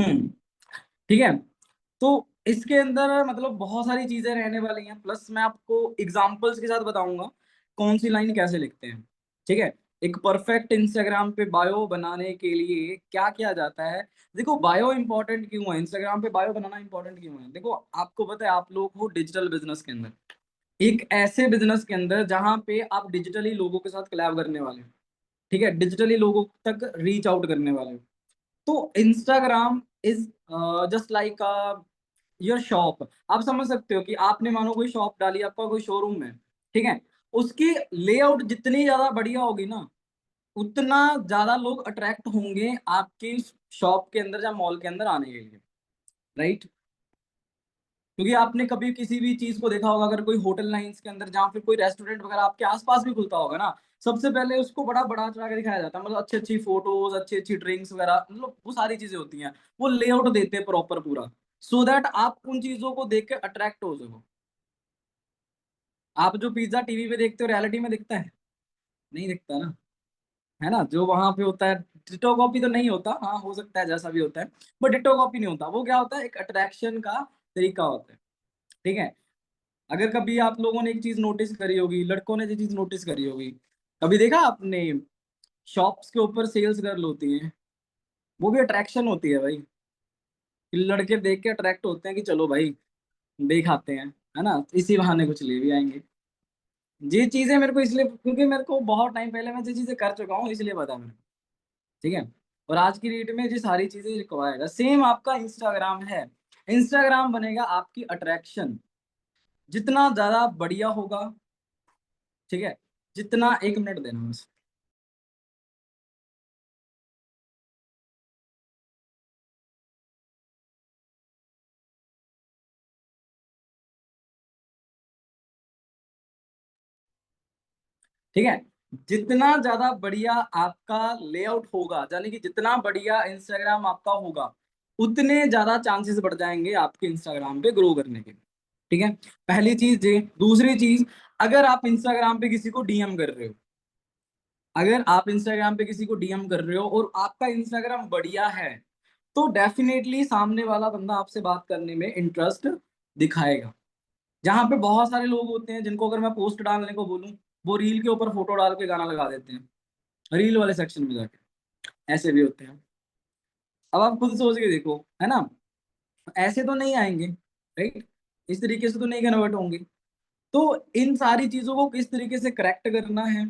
हम्म। ठीक है। तो इसके अंदर मतलब बहुत सारी चीजें रहने वाली हैं, प्लस मैं आपको एग्जांपल्स के साथ बताऊंगा कौन सी लाइन कैसे लिखते हैं। ठीक है। एक परफेक्ट इंस्टाग्राम पे बायो बनाने के लिए क्या किया जाता है। देखो बायो इंपॉर्टेंट क्यों है, इंस्टाग्राम पे बायो बनाना इंपॉर्टेंट क्यों है। देखो आपको पता है आप लोग हो डिजिटल बिजनेस के अंदर, एक ऐसे बिजनेस के अंदर जहां पे आप डिजिटली लोगों के साथ कोलैब करने वाले हो। ठीक है, डिजिटली लोगों तक रीच आउट करने वाले हो। तो Instagram is just like your shop. आप समझ सकते हो कि आपने मानो कोई शॉप डाली, आपका कोई शोरूम है। ठीक है। उसकी लेआउट जितनी ज्यादा बढ़िया होगी ना, उतना ज्यादा लोग अट्रैक्ट होंगे आपके शॉप के अंदर या मॉल के अंदर आने के लिए। राइट। क्योंकि आपने कभी किसी भी चीज को देखा होगा, अगर कोई होटल लाइंस के अंदर जहाँ फिर कोई रेस्टोरेंट वगैरह आपके आसपास भी खुलता होगा ना, सबसे पहले उसको बड़ा बड़ा चढ़ा के दिखाया जाता है, मतलब अच्छी अच्छी फोटोज, अच्छी अच्छी ड्रिंक्स वगैरह, मतलब वो सारी चीजें होती हैं। वो लेआउट देते हैं प्रॉपर पूरा, सो दैट आप उन चीजों को देख के अट्रैक्ट हो सको। आप जो पिज्जा टीवी पे देखते हो रियलिटी में दिखता है? नहीं दिखता ना। है ना, जो वहां पे होता है डिटो कॉपी तो नहीं होता, हाँ हो सकता है जैसा भी होता है, बट डिटो कॉपी नहीं होता। वो क्या होता है, एक अट्रैक्शन का तरीका होता है। ठीक है। अगर कभी आप लोगों ने एक चीज नोटिस करी होगी, लड़कों ने जो चीज नोटिस करी होगी, कभी देखा आपने शॉप्स के ऊपर सेल्स गर्ल होती हैं, वो भी अट्रैक्शन होती है भाई। कि लड़के देख के अट्रैक्ट होते हैं कि चलो भाई देख आते हैं, है ना, इसी बहाने कुछ ले भी आएंगे। ये चीजें मेरे को इसलिए, क्योंकि मेरे को बहुत टाइम पहले मैं ये चीजें कर चुका हूँ, इसलिए पता है मेरे को। ठीक है। और आज की डेट में ये सारी चीजें रिक्वायर्ड है। सेम आपका इंस्टाग्राम है। इंस्टाग्राम बनेगा आपकी अट्रैक्शन, जितना ज्यादा बढ़िया होगा। ठीक है। जितना, एक मिनट देना बस। ठीक है। जितना ज्यादा बढ़िया आपका लेआउट होगा, यानी कि जितना बढ़िया इंस्टाग्राम आपका होगा, उतने ज्यादा चांसेस बढ़ जाएंगे आपके इंस्टाग्राम पे ग्रो करने के। ठीक है। पहली चीज ये। दूसरी चीज, अगर आप इंस्टाग्राम पे किसी को डीएम कर रहे हो, अगर आप इंस्टाग्राम पे किसी को डीएम कर रहे हो और आपका इंस्टाग्राम बढ़िया है, तो डेफिनेटली सामने वाला बंदा आपसे बात करने में इंटरेस्ट दिखाएगा। जहां पे बहुत सारे लोग होते हैं जिनको अगर मैं पोस्ट डालने को बोलूं, वो रील के ऊपर फोटो डाल के गाना लगा देते हैं रील वाले सेक्शन में जाके। ऐसे भी होते हैं। अब आप खुद सोच के देखो, है ना, ऐसे तो नहीं आएंगे। राइट। इस तरीके से तो नहीं कन्वर्ट होंगे। तो इन सारी चीजों को किस तरीके से करेक्ट करना है,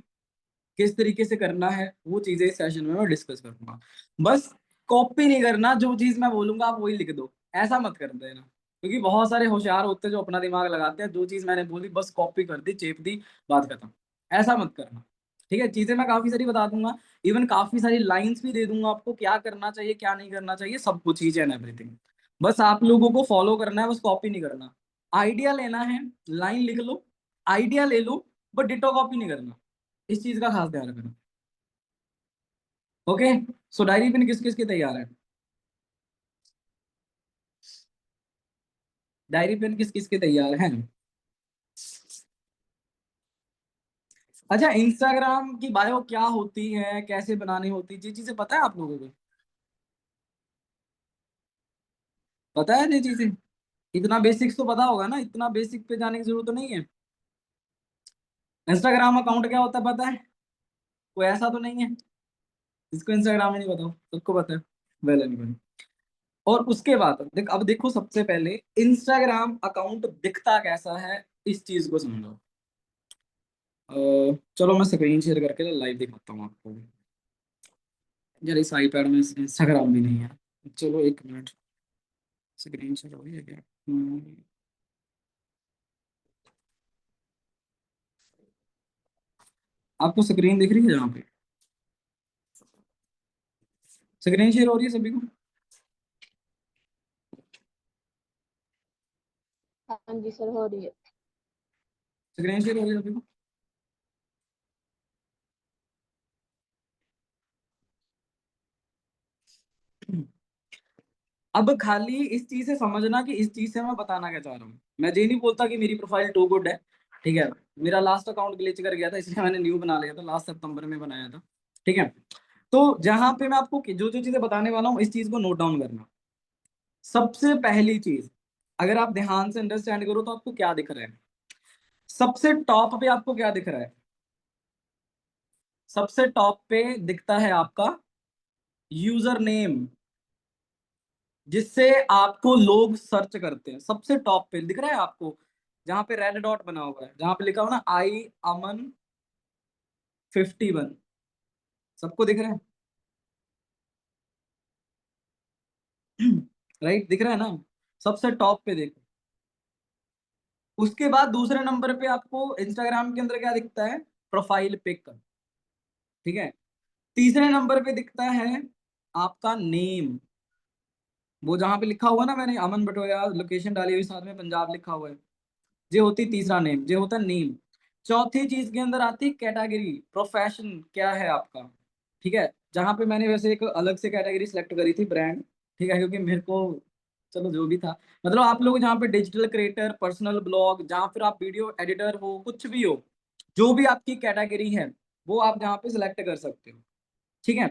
किस तरीके से करना है, वो चीजें इस सेशन में मैं डिस्कस करूंगा। बस कॉपी नहीं करना, जो चीज मैं बोलूंगा आप वही लिख दो, ऐसा मत कर देना। क्योंकि बहुत सारे होशियार होते हैं जो अपना दिमाग लगाते हैं, जो चीज मैंने बोली बस कॉपी कर दी, चेप दी, बात खत्म। ऐसा मत करना। ठीक है। चीजें मैं काफी सारी बता दूंगा, इवन काफी सारी लाइंस भी दे दूंगा आपको, क्या करना चाहिए क्या नहीं करना चाहिए, सब कुछ ईच एंड एवरीथिंग। बस आप लोगों को फॉलो करना है, बस कॉपी नहीं करना। आइडिया लेना है, लाइन लिख लो, आइडिया ले लो, बट डिटो कॉपी नहीं करना। इस चीज का खास ध्यान रखना। ओके। सो डायरी पेन किस किस के तैयार है? डायरी पेन किस किस के तैयार है? अच्छा, इंस्टाग्राम की बायो क्या होती है, कैसे बनानी होती है, ये चीजें पता है आप लोगों को? पता है ये चीजें? इतना बेसिक्स तो पता होगा ना, इतना बेसिक पे जाने की जरूरत तो नहीं है। इंस्टाग्राम अकाउंट क्या होता है पता है? कोई ऐसा तो नहीं है जिसको इंस्टाग्राम ही नहीं पता हो, सबको पता है। Well and good. और उसके बाद देख, अब देखो सबसे पहले इंस्टाग्राम अकाउंट दिखता कैसा है, इस चीज को समझो। अ, चलो मैं स्क्रीन शेयर करके लाइव दिखाता हूँ आपको। यार इस आईपैड में इंस्टाग्राम भी नहीं है। चलो एक मिनट, स्क्रीन शेयर हो रही है क्या? आपको स्क्रीन दिख रही है जहाँ पे? स्क्रीन शेयर हो रही है सभी को? हाँ जी सर, हो रही है। स्क्रीन शेयर हो रही है सभी को? अब खाली इस चीज से समझना कि इस चीज से मैं बताना क्या चाह रहा हूँ। मैं ये नहीं बोलता कि मेरी प्रोफाइल टू गुड है। ठीक है। मेरा लास्ट अकाउंट ग्लिच कर गया था, इसलिए मैंने न्यू बना लिया था, लास्ट सितंबर में बनाया था। ठीक है। तो जहां पे मैं आपको जो जो चीजें बताने वाला हूँ, इस चीज को नोट डाउन करना। सबसे पहली चीज, अगर आप ध्यान से अंडरस्टैंड करो तो आपको क्या दिख रहा है? सबसे टॉप पे आपको क्या दिख रहा है? सबसे टॉप पे दिखता है आपका यूजर नेम, जिससे आपको लोग सर्च करते हैं। सबसे टॉप पे दिख रहा है आपको, जहां पे रेड डॉट बना हुआ है, जहां पे लिखा हुआ ना आई अमन 51। सबको दिख रहा है? राइट, दिख रहा है ना? सबसे टॉप पे देखो। उसके बाद दूसरे नंबर पे आपको इंस्टाग्राम के अंदर क्या दिखता है? Profile pic. ठीक है। तीसरे नंबर पे दिखता है आपका नेम, वो जहां पे लिखा हुआ ना, मैंने अमन बटोया लोकेशन डाली हुई, साथ में पंजाब लिखा हुआ है। ये होती तीसरा नेम, ये होता नेम। चौथी चीज के अंदर आती कैटेगरी, प्रोफेशन क्या है आपका। ठीक है। जहां पे मैंने वैसे एक अलग से कैटेगरी सिलेक्ट करी थी, ब्रांड। ठीक है, क्योंकि मेरे को, चलो जो भी था, मतलब आप लोग जहाँ पे डिजिटल क्रिएटर, पर्सनल ब्लॉग, जहाँ फिर आप वीडियो एडिटर हो, कुछ भी हो, जो भी आपकी कैटेगरी है, वो आप जहाँ पे सिलेक्ट कर सकते हो। ठीक है।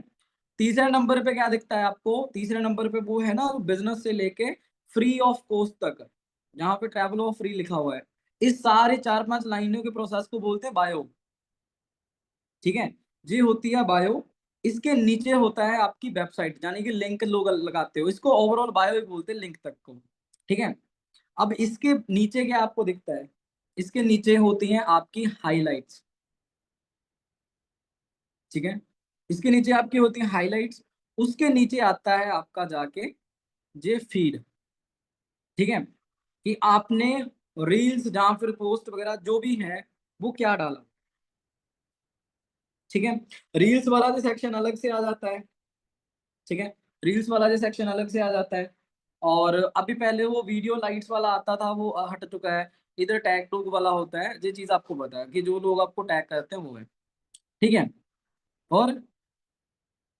तीसरे नंबर पे क्या दिखता है आपको? तीसरे नंबर पे वो है ना, बिजनेस से लेके फ्री ऑफ कॉस्ट तक, जहाँ पे ट्रैवल ऑफ फ्री लिखा हुआ है। इस सारे 4-5 लाइनों के प्रोसेस को बोलते हैं बायो। ठीक है। ये होती है बायो। इसके नीचे होता है आपकी वेबसाइट, यानी कि लिंक लोग लगाते हो, इसको ओवरऑल बायो ही बोलते हैं, लिंक तक को। ठीक है। अब इसके नीचे क्या आपको दिखता है? इसके नीचे होती हैं आपकी हाइलाइट्स। ठीक है। इसके नीचे आपकी होती है हाइलाइट्स। उसके नीचे आता है आपका जाके जे फीड। ठीक है। कि आपने रील्स, जहां फिर पोस्ट वगैरह जो भी है, वो क्या डाला। ठीक है। रील्स वाला जो सेक्शन अलग से आ जाता है। ठीक है। रील्स वाला जो सेक्शन अलग से आ जाता है। और अभी पहले वो वीडियो लाइट्स वाला आता था, वो हट चुका है। इधर टैग टूग वाला होता है, ये चीज आपको पता है कि जो लोग आपको टैग करते हैं वो है। ठीक है। और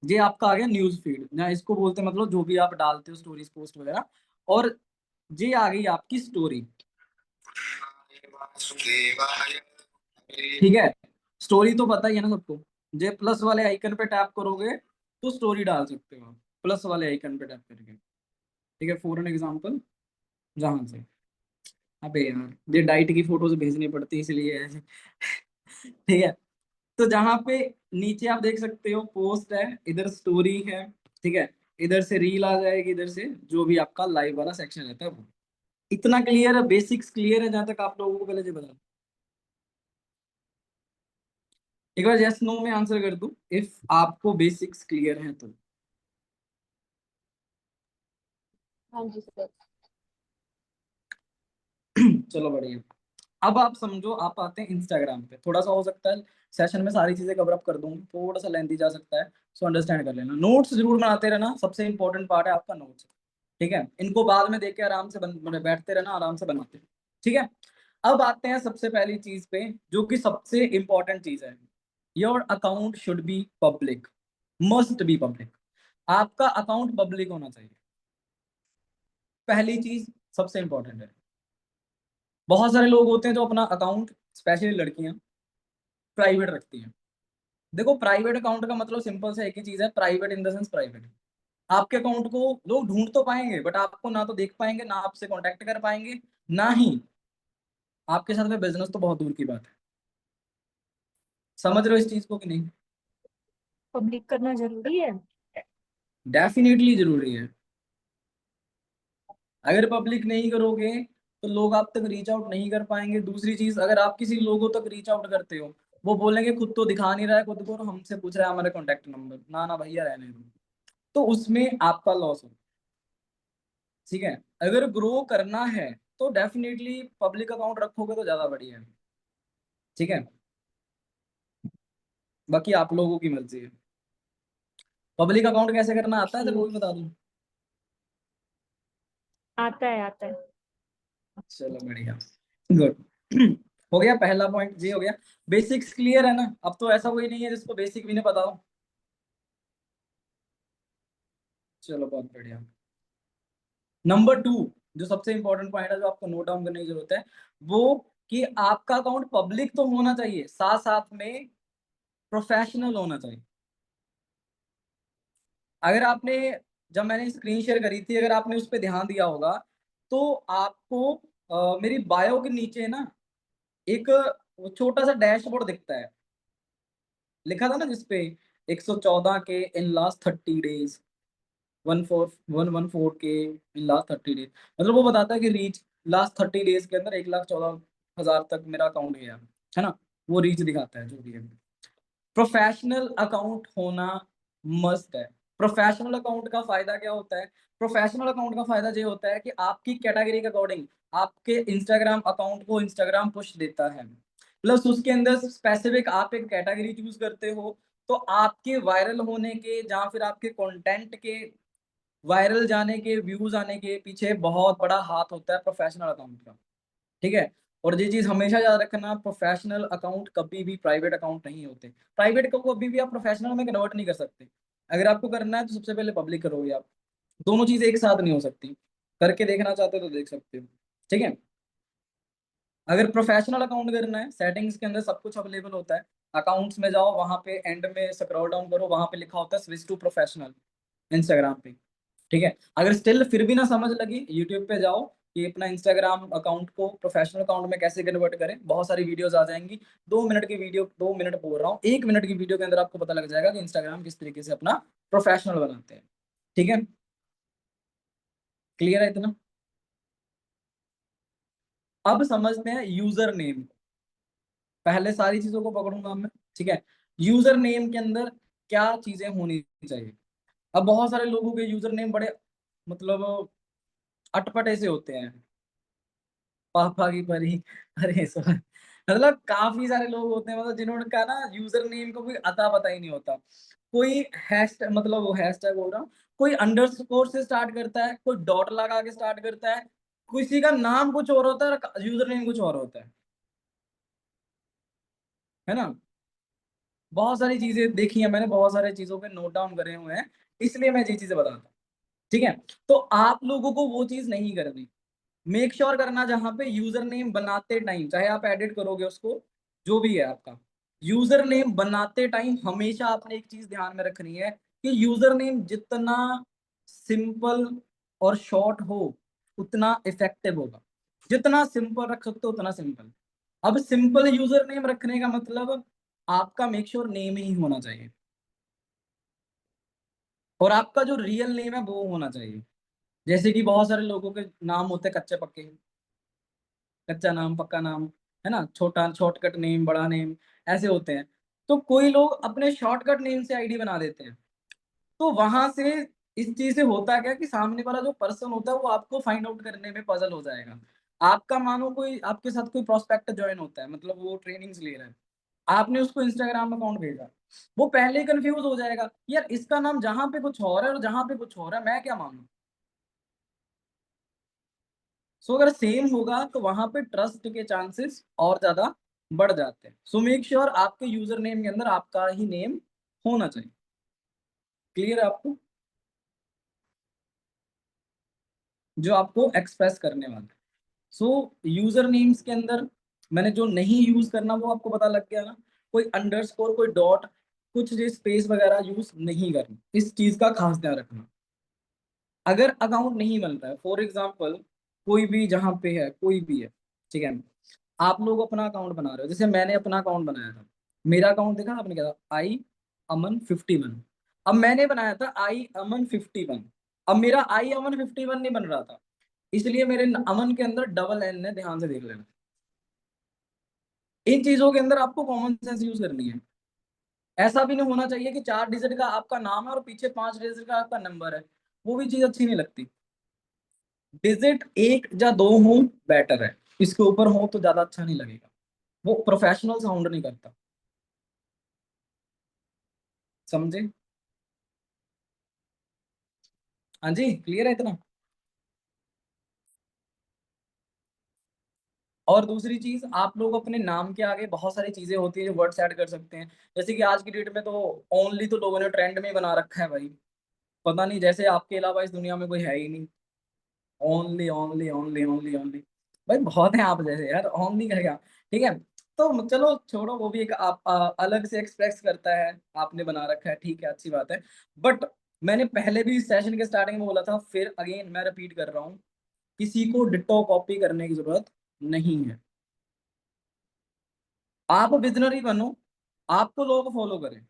ये आपका आ गया न्यूज फीड, जहाँ इसको बोलते हैं मतलब जो भी आप डालते हो, स्टोरीज पोस्ट वगैरह। और ये आ गई आपकी स्टोरी। ठीक है। स्टोरी तो पता ही है ना सबको। जे प्लस वाले आइकन पे टैप करोगे तो स्टोरी डाल सकते हो आप, प्लस वाले आइकन पे टैप करके। ठीक है। फॉर एन एग्जाम्पल, जहां से, अबे यार ये डाइट की फोटोज भेजनी पड़ती है इसलिए ऐसे। ठीक है। तो जहां पे नीचे आप देख सकते हो पोस्ट है, इधर स्टोरी है। ठीक है। इधर से रील आ जाएगी, इधर से जो भी आपका लाइव वाला सेक्शन रहता है वो। इतना क्लियर है? बेसिक्स क्लियर है जहां तक आप लोगों को पहले से बता? एक बार यस नो में आंसर कर दूं, इफ आपको बेसिक्स क्लियर है तो। हाँ जी सर। चलो बढ़िया। अब आप समझो, आप आते हैं इंस्टाग्राम पे। थोड़ा सा हो सकता है सेशन में सारी चीजें कवर अप कर दूं, थोड़ा सा लेंथी जा सकता है, सो अंडरस्टैंड कर लेना। नोट्स जरूर बनाते रहना, सबसे इंपॉर्टेंट पार्ट है आपका नोट्स। ठीक है। इनको बाद में देख के आराम से बैठते रहना, आराम से बनाते हैं। ठीक है। अब आते हैं सबसे पहली चीज पे, जो कि सबसे इंपॉर्टेंट चीज है। Your account should be public, must be public. आपका अकाउंट पब्लिक होना चाहिए, पहली चीज सबसे इंपॉर्टेंट है। बहुत सारे लोग होते हैं जो अपना अकाउंट, स्पेशली लड़कियां, प्राइवेट रखती हैं। देखो, प्राइवेट अकाउंट का मतलब सिंपल से एक ही चीज है, private in the sense private. आपके अकाउंट को लोग ढूंढ तो पाएंगे, बट आपको ना तो देख पाएंगे, ना आपसे कांटेक्ट कर पाएंगे, ना ही आपके साथ में बिजनेस, तो बहुत दूर की बात है। समझ रहे हो इस चीज को कि नहीं? पब्लिक करना जरूरी है। डेफिनेटली जरूरी है। अगर पब्लिक नहीं करोगे तो लोग आप तक रीच आउट नहीं कर पाएंगे। दूसरी चीज, अगर आप किसी लोगों तक रीच आउट करते हो, वो बोलेंगे खुद तो दिखा नहीं रहा है खुद को, और हमसे पूछ रहा है हमारे कॉन्टेक्ट नंबर, ना ना भैया रहने दो। तो उसमें आपका लॉस हो। ठीक है। अगर ग्रो करना है तो डेफिनेटली पब्लिक अकाउंट रखोगे तो ज्यादा बढ़िया है। ठीक है। बाकी आप लोगों की मर्जी है। पब्लिक अकाउंट कैसे करना आता है तो वो ठीक। भी बता दूं? आता है आता है। चलो बढ़िया, गुड। हो गया पहला पॉइंट, जी हो गया। बेसिक्स क्लियर है ना? अब तो ऐसा कोई नहीं है जिसको बेसिक भी नहीं पता हो। चलो बहुत बढ़िया। नंबर 2, जो सबसे इंपॉर्टेंट पॉइंट है, जो आपको नोट डाउन करने की जरूरत है, वो कि आपका अकाउंट पब्लिक तो होना चाहिए, साथ साथ में प्रोफेशनल होना चाहिए। अगर आपने जब मैंने स्क्रीन शेयर करी थी, अगर आपने उस पे ध्यान दिया होगा, तो आपको मेरी बायो के नीचे ना एक वो छोटा-सा डैशबोर्ड दिखता है। लिखा था ना जिसपे 114 के इन लास्ट 30 डेज़, 14114 के इन लास्ट 30 डेज़, मतलब वो बताता है कि रीच लास्ट 30 डेज़ के अंदर 1,14,000 तक मेरा अकाउंट गया, है ना? वो रीच दिखाता है जो भी है। प्रोफेशनल अकाउंट होना मस्ट है। प्रोफेशनल अकाउंट का फ़ायदा क्या होता है? प्रोफेशनल अकाउंट का फ़ायदा ये होता है कि आपकी कैटेगरी के अकॉर्डिंग आपके इंस्टाग्राम अकाउंट को इंस्टाग्राम पुश देता है। प्लस उसके अंदर स्पेसिफिक आप एक कैटेगरी चूज़ करते हो, तो आपके वायरल होने के या फिर आपके कंटेंट के वायरल जाने के, व्यूज़ आने के पीछे बहुत बड़ा हाथ होता है प्रोफेशनल अकाउंट का। ठीक है? और ये चीज़ हमेशा याद रखना, प्रोफेशनल अकाउंट कभी भी प्राइवेट अकाउंट नहीं होते। प्राइवेट को कभी भी आप प्रोफेशनल में कन्वर्ट नहीं कर सकते। अगर आपको करना है तो सबसे पहले पब्लिक करोगे आप। दोनों चीज़ें एक साथ नहीं हो सकती। करके देखना चाहते हो तो देख सकते हो। ठीक है? अगर प्रोफेशनल अकाउंट करना है, सेटिंग्स के अंदर सब कुछ अवेलेबल होता है। अकाउंट्स में जाओ, वहाँ पे एंड में स्क्रॉल डाउन करो, वहाँ पे लिखा होता है स्विच टू प्रोफेशनल इंस्टाग्राम पे। ठीक है? अगर स्टिल फिर भी ना समझ लगी, यूट्यूब पे जाओ कि अपना इंस्टाग्राम अकाउंट को प्रोफेशनल अकाउंट में कैसे कन्वर्ट करें, बहुत सारी वीडियोज़ आ जाएँगी। 2 मिनट की वीडियो, 2 मिनट बोल रहा हूँ, 1 मिनट की वीडियो के अंदर आपको पता लग जाएगा कि इंस्टाग्राम किस तरीके से अपना प्रोफेशनल बनाते हैं। ठीक है? क्लियर है इतना? अब समझते हैं यूज़र नेम। पहले सारी चीज़ों को पकड़ूँगा मैं, ठीक है? यूज़र नेम के अंदर क्या चीज़ें होनी चाहिए? अब बहुत सारे लोगों के यूज़र नेम बड़े मतलब अटपटे से होते हैं। पापा की परी, अरे सॉरी, मतलब काफ़ी सारे लोग होते हैं, मतलब जिन्होंने का ना यूज़र नेम का कोई अता-पता ही नहीं होता। कोई मतलब वो हैशटैग बोल रहा हूँ, कोई अंडरस्कोर से स्टार्ट करता है, कोई डॉट लगा के स्टार्ट करता है, किसी का नाम कुछ और होता है और यूज़र नेम कुछ और होता है ना? बहुत सारी चीज़ें देखी हैं मैंने, बहुत सारी चीज़ों पे नोट डाउन करे हुए हैं, इसलिए मैं ये चीज़ें बता रहा हूँ, ठीक है? तो आप लोगों को वो चीज़ नहीं करनी। मेक श्योर करना जहाँ पे यूज़र नेम बनाते टाइम, चाहे आप एडिट करोगे उसको, जो भी है आपका, यूज़र नेम बनाते टाइम हमेशा आपने एक चीज़ ध्यान में रखनी है कि यूज़र नेम जितना सिंपल और शॉर्ट हो, उतना इफ़ेक्टिव होगा। जितना सिंपल रख सकते हो उतना सिंपल। अब सिंपल यूज़र नेम रखने का मतलब आपका मेक श्योर नेम ही होना चाहिए और आपका जो रियल नेम है वो होना चाहिए। जैसे कि बहुत सारे लोगों के नाम होते हैं कच्चे-पक्के, कच्चा नाम, पक्का नाम, है ना? छोटा शॉर्टकट नेम, बड़ा नेम, ऐसे होते हैं। तो कोई लोग अपने शॉर्टकट नेम से आईडी बना देते हैं। तो वहाँ से इस चीज़ से होता क्या है कि सामने वाला जो पर्सन होता है वो आपको फाइंड आउट करने में पज़ल हो जाएगा। आपका मानो कोई आपके साथ कोई प्रोस्पेक्ट जॉइन होता है, मतलब वो ट्रेनिंग्स ले रहा है। आपने उसको इंस्टाग्राम अकाउंट भेजा। वो पहले ही कन्फ्यूज़ हो जाएगा, यार इसका नाम जहाँ पे कुछ और है और जहाँ पे कुछ और है, मैं क्या मानूँ? सो अगर सेम होगा तो वहाँ पे ट्रस्ट के चांसेस और ज़्यादा बढ़ जाते हैं। सो मेक श्योर आपके यूज़र नेम के अंदर आपका ही नेम होना चाहिए। क्लियर है आपको? जो आपको एक्सप्रेस करने वाला है। सो यूज़र नेम्स के अंदर मैंने जो नहीं यूज़ करना वो आपको पता लग गया ना? कोई अंडरस्कोर, कोई डॉट, कुछ ये स्पेस वगैरह यूज़ नहीं करना। इस चीज़ का खास ध्यान रखना। अगर अकाउंट नहीं बनता है, फॉर एग्ज़ाम्पल कोई भी जहाँ पे है, कोई भी है, ठीक है? आप लोग अपना अकाउंट बना रहे हो, जैसे मैंने अपना अकाउंट बनाया था। मेरा अकाउंट देखा आपने क्या था? आई अमन 51। अब मैंने बनाया था आई अमन 51। अब मेरा आई अमन 51 नहीं बन रहा था, इसलिए मेरे अमन के अंदर डबल एन है, ध्यान से देख लेना। इन चीज़ों के अंदर आपको कॉमन सेंस यूज़ करनी है। ऐसा भी नहीं होना चाहिए कि 4 डिजिट का आपका नाम है और पीछे 5 डिजिट का आपका नंबर है। वो भी चीज़ अच्छी नहीं लगती। डिजिट 1 या 2 हो बेटर है। इसके ऊपर हो तो ज़्यादा अच्छा नहीं लगेगा। वो प्रोफेशनल साउंड नहीं करता। समझे? हाँ जी, क्लियर है इतना? और दूसरी चीज़, आप लोग अपने नाम के आगे बहुत सारी चीज़ें होती हैं जो वर्ड्स ऐड कर सकते हैं। जैसे कि आज की डेट में तो ओनली तो लोगों ने ट्रेंड में ही बना रखा है भाई। पता नहीं, जैसे आपके अलावा इस दुनिया में कोई है ही नहीं। Only, only, only, only, only. भाई बहुत हैं आप जैसे यार, ओनली का क्या? ठीक है? तो चलो छोड़ो, वो भी एक आप अलग से एक्सप्रेस करता है, आपने बना रखा है, ठीक है, अच्छी बात है। बट मैंने पहले भी इस सेशन के स्टार्टिंग में बोला था, फिर अगेन मैं रिपीट कर रहा हूँ, किसी को डिट्टो कॉपी करने की जरूरत नहीं है। आप विजनरी बनो, आपको लोग फॉलो करें।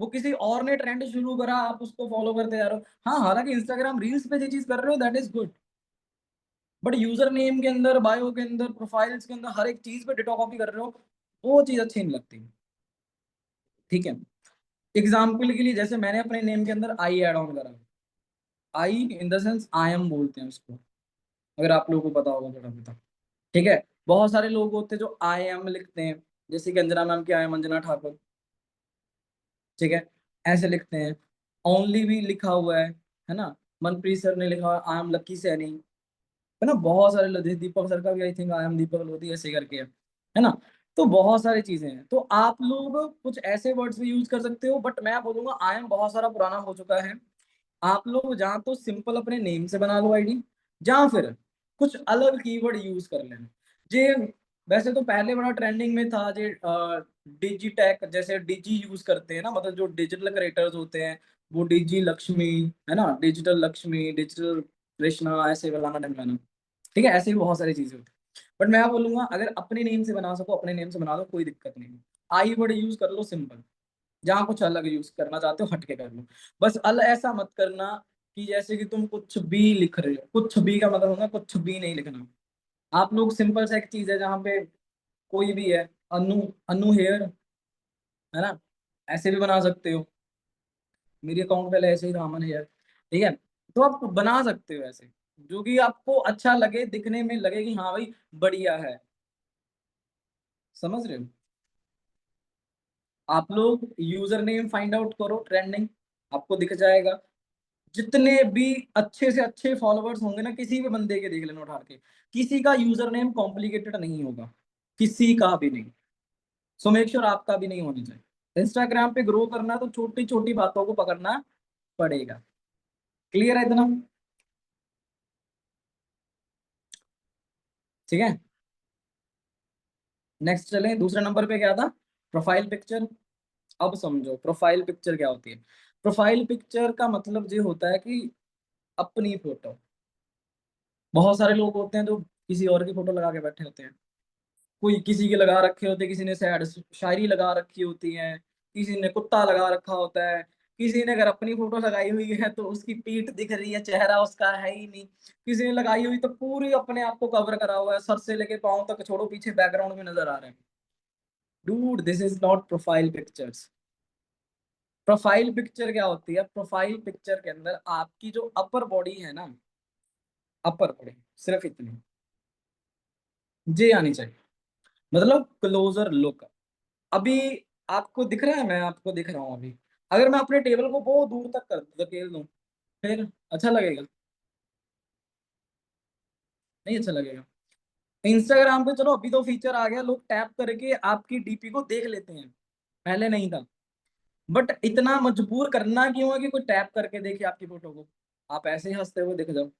वो किसी और ने ट्रेंड शुरू करा, आप उसको फॉलो करते जा रहे हो। हाँ, हालांकि इंस्टाग्राम रील्स पे जो चीज कर रहे हो that is good, but user name के अंदर, बायो के अंदर, प्रोफाइल्स के अंदर हर एक चीज पे डिटो कॉपी कर रहे हो, वो चीज अच्छी नहीं लगती। ठीक है, एग्जाम्पल के लिए जैसे मैंने अपने नेम के अंदर आई ऐड ऑन करा। I in the sense I am बोलते हैं उसको, अगर आप लोगों को पता होगा थोड़ा बहुत। ठीक है, बहुत सारे लोग होते हैं जो आई एम लिखते हैं, जैसे कि अंजना मैम की आई एम अंजना ठाकुर। ठीक है, ऐसे लिखते हैं। ओनली भी लिखा हुआ है ना। मनप्रीत सर ने लिखा आई एम लकी सैनी, है ना। बहुत सारे लोग, दीपक सर का भी आई थिंक आई एम दीपक लोधी ऐसे करके है ना। तो बहुत सारी चीजें हैं, तो आप लोग कुछ ऐसे वर्ड्स भी यूज कर सकते हो, बट मैं बोलूंगा आई एम बहुत सारा पुराना हो चुका है। आप लोग जहाँ तो सिंपल अपने नेम से बना लो आईडी, जहाँ फिर कुछ अलग कीवर्ड यूज कर लेना। जे वैसे तो पहले बड़ा ट्रेंडिंग में था जे डिजिटेक, जैसे डिजी यूज करते हैं ना, मतलब जो डिजिटल क्रिएटर्स होते हैं, वो डिजी लक्ष्मी, है ना, डिजिटल लक्ष्मी, डिजिटल कृष्णा, ऐसे फलाना ढिमकाना। ठीक है, ऐसे भी बहुत सारी चीजें होती है, बट मैं बोलूंगा अगर अपने नेम से बना सको अपने नेम से बना दो, कोई दिक्कत नहीं। आई वर्ड यूज कर लो सिंपल, जहाँ कुछ अलग यूज करना चाहते हो हटके कर लो। बस अल ऐसा मत करना कि जैसे कि तुम कुछ भी लिख रहे हो, कुछ भी का मतलब होगा कुछ भी नहीं लिखना। आप लोग सिंपल सा एक चीज है जहाँ पे कोई भी है, अनु, अनु हेयर, है ना, ऐसे भी बना सकते हो। मेरी अकाउंट पहले ऐसे ही था, अमन हेयर। ठीक है, तो आप बना सकते हो ऐसे, जो कि आपको अच्छा लगे, दिखने में लगे कि हाँ भाई बढ़िया है। समझ रहे हो। आप लोग यूजर नेम फाइंड आउट करो, ट्रेंडिंग आपको दिख जाएगा। जितने भी अच्छे से अच्छे फॉलोअर्स होंगे ना, किसी भी बंदे के देख लेना उठा के, किसी का यूजर नेम कॉम्प्लिकेटेड नहीं होगा, किसी का भी नहीं। सो मेक श्योर आपका भी नहीं होना चाहिए। इंस्टाग्राम पे ग्रो करना है तो छोटी छोटी बातों को पकड़ना पड़ेगा। क्लियर है इतना। ठीक है, नेक्स्ट चलें। दूसरे नंबर पे क्या था, प्रोफाइल पिक्चर। अब समझो प्रोफाइल पिक्चर क्या होती है। प्रोफाइल पिक्चर का मतलब ये होता है कि अपनी फोटो। बहुत सारे लोग होते हैं जो किसी और की फोटो लगा के बैठे होते हैं। कोई किसी के लगा रखे होते हैं, किसी ने सैड शायरी लगा रखी होती है, किसी ने कुत्ता लगा रखा होता है, किसी ने अगर अपनी फोटो लगाई हुई है तो उसकी पीठ दिख रही है, चेहरा उसका है ही नहीं। किसी ने लगाई हुई तो पूरी अपने आप को कवर करा हुआ है, सर से लेके पाँव तक छोड़ो, पीछे बैकग्राउंड में नजर आ रहे हैं। Dude, this is not profile pictures. Profile picture क्या होती है, प्रोफाइल पिक्चर के अंदर आपकी जो अपर बॉडी है ना, अपर बॉडी सिर्फ इतनी जे आनी चाहिए, मतलब क्लोजर लुक। अभी आपको दिख रहा है, मैं आपको दिख रहा हूँ अभी, अगर मैं अपने टेबल को बहुत दूर तक कर धकेल दूं, फिर अच्छा लगेगा? नहीं अच्छा लगेगा। इंस्टाग्राम पे चलो अभी तो फीचर आ गया, लोग टैप करके आपकी डीपी को देख लेते हैं, पहले नहीं था। बट इतना मजबूर करना क्यों है कि कोई टैप करके देखे आपकी फोटो को, आप ऐसे ही हंसते हुए दिख जाओ।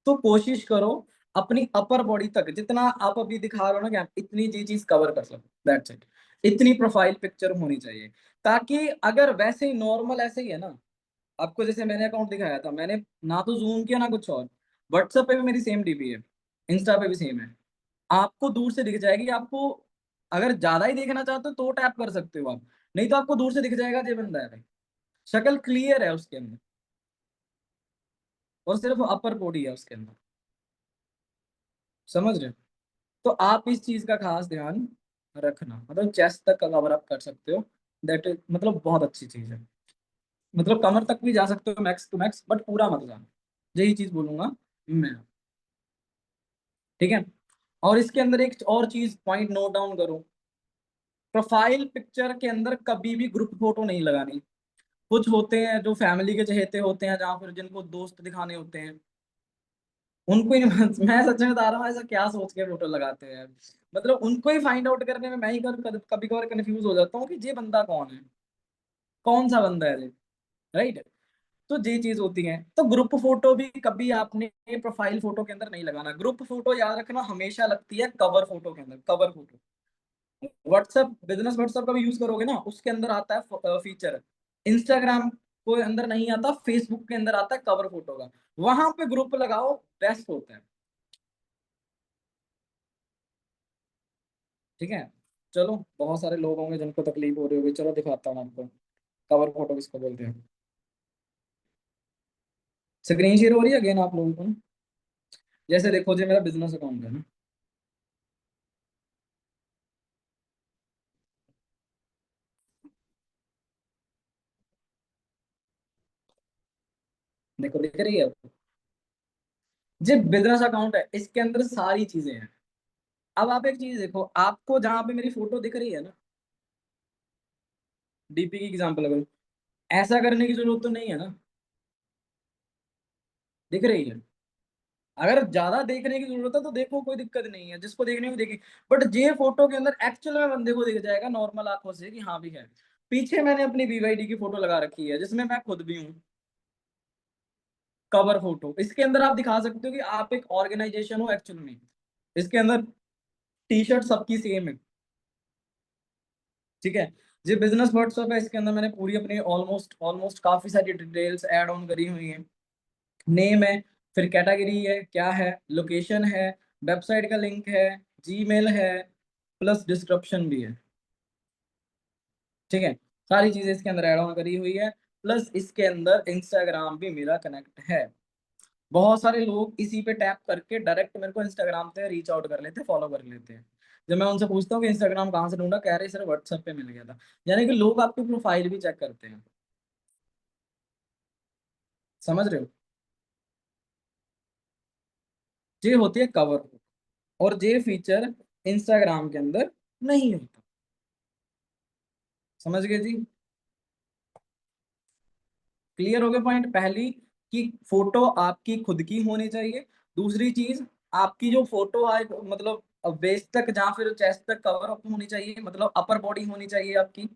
तो कोशिश करो अपनी अपर बॉडी तक, जितना आप अभी दिखा रहे हो ना कि आप इतनी जी चीज कवर कर सको, दैट्स इट। इतनी प्रोफाइल पिक्चर होनी चाहिए, ताकि अगर वैसे ही नॉर्मल ऐसे ही है ना, आपको जैसे मैंने अकाउंट दिखाया था, मैंने ना तो जूम किया ना कुछ और। व्हाट्सएप पे भी मेरी सेम डीपी है, इंस्टा पे भी सेम है। आपको दूर से दिख जाएगी। आपको अगर ज्यादा ही देखना चाहते हो तो टैप कर सकते हो आप, नहीं तो आपको दूर से दिख जाएगा ये बंदा है भाई, शक्ल क्लियर है उसके अंदर, और सिर्फ अपर बॉडी है उसके अंदर। समझ रहे हो। तो आप इस चीज का खास ध्यान रखना, मतलब चेस्ट तक का कवर अप कर सकते हो, दैट इज मतलब बहुत अच्छी चीज है। मतलब कमर तक भी जा सकते हो मैक्स टू मैक्स, बट पूरा मत जाना, यही चीज बोलूंगा मैं। ठीक है, और इसके अंदर एक और चीज पॉइंट नोट डाउन करो, प्रोफाइल पिक्चर के अंदर कभी भी ग्रुप फोटो नहीं लगानी। कुछ होते हैं जो फैमिली के चहेते होते हैं, जहाँ फिर जिनको दोस्त दिखाने होते हैं, उनको ही मैं सच में बता रहा हूँ, ऐसा क्या सोच के फोटो लगाते हैं यार। मतलब उनको ही फाइंड आउट करने में मैं ही कभी कभार कंफ्यूज हो जाता हूँ कि ये बंदा कौन है, कौन सा बंदा है ये, राइट। तो ये चीज होती है। तो ग्रुप फोटो भी कभी आपने प्रोफाइल फोटो के अंदर नहीं लगाना। ग्रुप फोटो याद रखना हमेशा लगती है कवर फोटो के अंदर, cover photo. WhatsApp, business WhatsApp का भी यूज करोगे ना, उसके अंदर आता है फीचर, इंस्टाग्राम को अंदर नहीं आता, फेसबुक के अंदर आता है कवर फोटो का, वहां पे ग्रुप लगाओ, बेस्ट होता है। ठीक है, चलो, बहुत सारे लोग होंगे जिनको तकलीफ हो रही होगी, चलो दिखाता हूँ आपको कवर फोटो किसको बोलते हैं। स्क्रीन शेयर हो रही है अगेन आप लोगों को? जैसे देखो जी, मेरा बिजनेस अकाउंट है ना, देखो दिख रही है आपको? जी बिजनेस अकाउंट है, इसके अंदर सारी चीजें हैं। अब आप एक चीज देखो, आपको जहां पे मेरी फोटो दिख रही है ना, डीपी की एग्जांपल, अगर ऐसा करने की जरूरत तो नहीं है ना, दिख रही है। अगर ज्यादा देखने की जरूरत है तो देखो, कोई दिक्कत नहीं है, जिसको देखने को देखे। बट ये फोटो के अंदर एक्चुअल में बंदे को दिख जाएगा नॉर्मल आंखों से कि हाँ भी है। पीछे मैंने अपनी बीवाईडी की फोटो लगा रखी है, जिसमें मैं खुद भी हूँ, कवर फोटो। इसके अंदर आप दिखा सकते हो कि आप एक ऑर्गेनाइजेशन हो एक्चुअल में। इसके अंदर टी शर्ट सबकी सेम है। ठीक है, ये बिजनेस व्हाट्सएप है, इसके अंदर मैंने पूरी अपनी ऑलमोस्ट ऑलमोस्ट काफी सारी डिटेल्स ऐड ऑन करी हुई हैं। नेम है, फिर कैटेगरी है क्या है, लोकेशन है, वेबसाइट का लिंक है, जीमेल है, प्लस डिस्क्रिप्शन भी है। ठीक है, सारी चीजें इसके अंदर ऐड ऑन करी हुई है। प्लस इसके अंदर इंस्टाग्राम भी मेरा कनेक्ट है। बहुत सारे लोग इसी पे टैप करके डायरेक्ट मेरे को इंस्टाग्राम पे रीच आउट कर लेते हैं, फॉलो कर लेते हैं। जब मैं उनसे पूछता हूँ कि इंस्टाग्राम कहाँ से ढूंढा, कह रहे सर व्हाट्सएप पे मिल गया था। यानी कि लोग आपकी प्रोफाइल भी चेक करते हैं। समझ रहे हो? ये होती है कवर, और ये फीचर इंस्टाग्राम के अंदर नहीं होता। समझ गए जी? क्लियर हो गया पॉइंट? पहली कि फोटो आपकी खुद की होनी चाहिए। दूसरी चीज, आपकी जो फोटो आए मतलब वेस्ट तक जहाँ फिर चेस्ट तक कवर अप होनी चाहिए, मतलब अपर बॉडी होनी चाहिए आपकी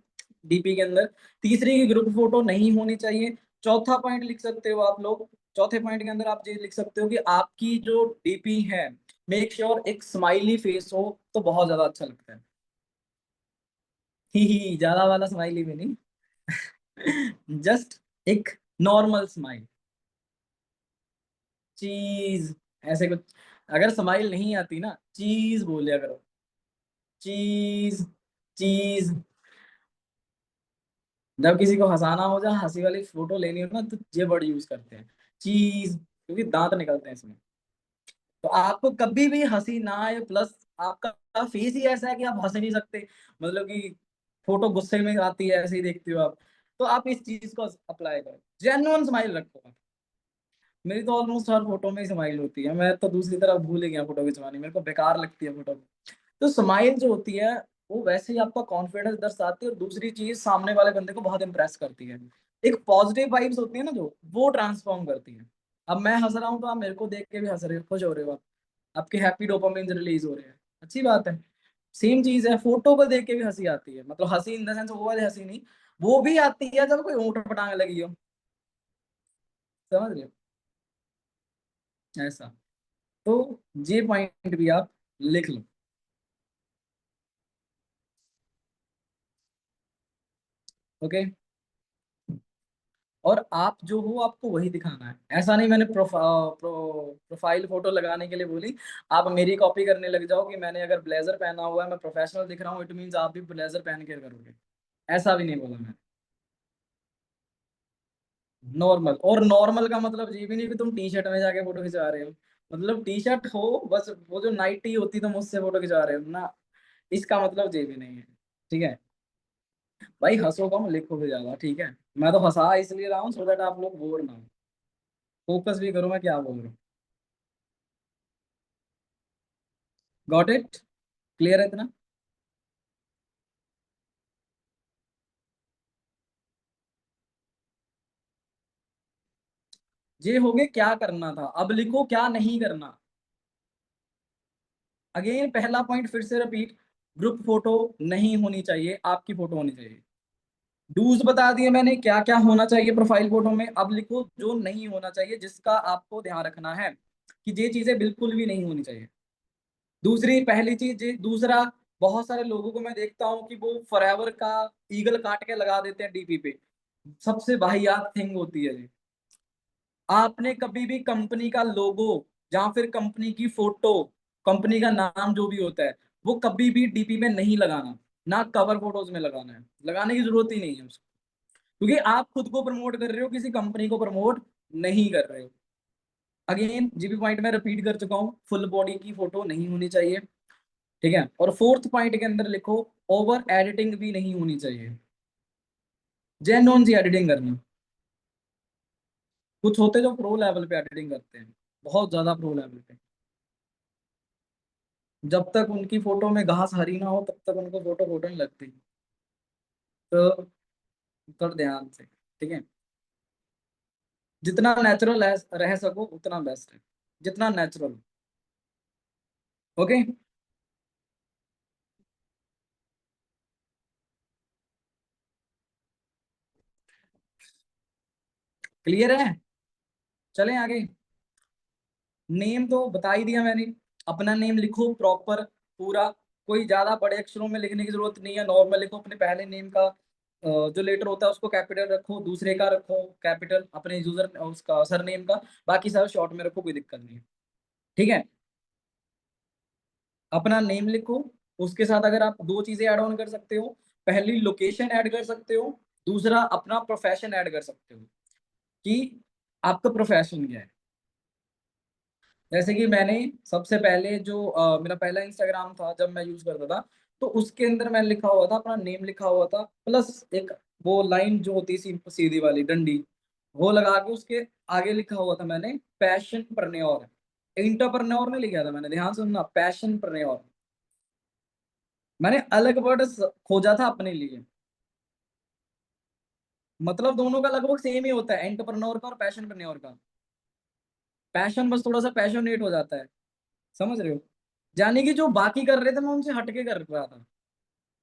डीपी के अंदर। तीसरी की ग्रुप फोटो नहीं होनी चाहिए। चौथा पॉइंट लिख सकते हो आप लोग, चौथे पॉइंट के अंदर आप ये लिख सकते हो कि आपकी जो डीपी है, मेक श्योर एक स्माइली फेस हो, तो बहुत ज्यादा अच्छा लगता है। ही ज्यादा वाला स्माइली भी नहीं, जस्ट एक नॉर्मल स्माइल, चीज, ऐसे कुछ। अगर स्माइल नहीं आती ना, चीज बोलिया करो, चीज, चीज। जब किसी को हंसाना हो, जा हंसी वाली फोटो लेनी हो ना, तो ये वर्ड यूज करते हैं, चीज, क्योंकि दांत निकलते हैं इसमें। तो आपको कभी भी हंसी ना आए, प्लस आपका फेस ही ऐसा है कि आप हंस ही नहीं सकते, मतलब कि फोटो गुस्से में आती है, ऐसे ही देखते हो आप। तो आप इस चीज को अप्लाई करो, जेन्युइन स्माइल रखो। मेरी तो ऑलमोस्ट हर फोटो में ही स्माइल होती है, मैं तो दूसरी तरफ भूल ही गया फोटो खिंचवानी, मेरे को बेकार लगती है फोटो। तो स्माइल जो होती है, वो वैसे ही आपका कॉन्फिडेंस दर्शाती है, और दूसरी चीज सामने वाले बंदे को बहुत इंप्रेस करती है। एक पॉजिटिव वाइब्स होती है ना, जो वो ट्रांसफॉर्म करती है। अब मैं हंस रहा हूँ तो आप मेरे को देख के भी हंस रहे हो, खुश हो रहे हो आप, आपके हैप्पी डोपामिन रिलीज हो रहे हैं, अच्छी बात है। सेम चीज है, फोटो को देख के भी हंसी आती है, मतलब हंसी इन द सेंस वो वाली हंसी नहीं, वो भी आती है जब कोई ऊँट पटांग लगी हो। समझ रहे हो? ऐसा। तो ये पॉइंट भी आप लिख लो। ओके, और आप जो हो आपको वही दिखाना है, ऐसा नहीं मैंने प्रोफाइल फोटो लगाने के लिए बोली, आप मेरी कॉपी करने लग जाओ कि मैंने अगर ब्लेजर पहना हुआ है, मैं प्रोफेशनल दिख रहा हूँ, इट मीन्स आप भी ब्लेजर पहन के करोगे। ऐसा भी नहीं बोला मैंने। नॉर्मल, और नॉर्मल का मतलब ये भी नहीं कि तुम टी शर्ट में जाके फोटो खिंचा रहे हो, मतलब टी शर्ट हो बस, वो जो नाइट टी होती तो मुझसे फोटो खिंचा रहे हो ना, इसका मतलब ये भी नहीं है। ठीक है भाई, हंसो कम, लिखोगे ज्यादा, ठीक है। मैं तो हंसा इसलिए रहा हूँ सो दैट आप लोग बोर ना हो, फोकस भी करो मैं क्या बोल रहा हूँ। Got it? क्लियर है इतना? ये हो गए क्या करना था, अब लिखो क्या नहीं करना। अगेन पहला पॉइंट फिर से रिपीट, ग्रुप फोटो नहीं होनी चाहिए, आपकी फोटो होनी चाहिए। डूज बता दिए मैंने क्या क्या होना चाहिए प्रोफाइल फोटो में, अब लिखो जो नहीं होना चाहिए, जिसका आपको ध्यान रखना है कि ये चीजें बिल्कुल भी नहीं होनी चाहिए। दूसरी, पहली चीज दूसरा, बहुत सारे लोगों को मैं देखता हूँ कि वो फॉरएवर का ईगल काट के लगा देते हैं डीपी पे। सबसे वाहियात थिंग होती है ये। आपने कभी भी कंपनी का लोगो या फिर कंपनी की फोटो, कंपनी का नाम जो भी होता है, वो कभी भी डीपी में नहीं लगाना, ना कवर फोटोज में लगाना है। लगाने की जरूरत ही नहीं है उसको, क्योंकि आप खुद को प्रमोट कर रहे हो, किसी कंपनी को प्रमोट नहीं कर रहे हो। अगेन जीबी पॉइंट में रिपीट कर चुका हूँ, फुल बॉडी की फोटो नहीं होनी चाहिए। ठीक है, और फोर्थ पॉइंट के अंदर लिखो, ओवर एडिटिंग भी नहीं होनी चाहिए। जेन्युइन सी एडिटिंग करना। कुछ होते जो प्रो लेवल पे एडिटिंग करते हैं, बहुत ज्यादा प्रो लेवल पे। जब तक उनकी फोटो में घास हरी ना हो तब तक उनको फोटो फोटो नहीं लगती। तो कर ध्यान से, ठीक है। जितना नेचुरल रह सको उतना बेस्ट है, जितना नेचुरल। ओके। क्लियर है? चलें आगे। नेम तो बता ही दिया मैंने। अपना नेम लिखो प्रॉपर, पूरा। कोई ज्यादा बड़े अक्षरों में लिखने की जरूरत नहीं है, नॉर्मल लिखो। अपने पहले नेम का जो लेटर होता है उसको कैपिटल रखो, दूसरे का रखो कैपिटल, अपने यूजर उसका सरनेम का। बाकी सारा शॉर्ट में रखो, कोई दिक्कत नहीं है। ठीक है। अपना नेम लिखो, उसके साथ अगर आप दो चीजें ऐड ऑन कर सकते हो, पहली लोकेशन ऐड कर सकते हो, दूसरा अपना प्रोफेशन ऐड कर सकते हो कि आपका प्रोफेशन क्या है। जैसे कि मैंने सबसे पहले जो मेरा पहला इंस्टाग्राम था जब मैं यूज करता था, तो उसके अंदर मैंने लिखा हुआ था, अपना नेम लिखा हुआ था, प्लस एक वो लाइन जो होती सीधी वाली डंडी, वो लगा के उसके आगे लिखा हुआ था मैंने पैशन प्रन्योर। इंटरप्रन्योर नहीं लिखा था मैंने, ध्यान से सुनना, पैशन प्रन्योर। मैंने अलग वर्ड खोजा था अपने लिए। मतलब दोनों का लगभग सेम ही होता है, एंटरप्रेन्योर का और पैशन प्रन्योर का। पैशन बस थोड़ा सा पैशनेट हो जाता है, समझ रहे हो। यानी कि जो बाकी कर रहे थे मैं उनसे हटके कर रहा था।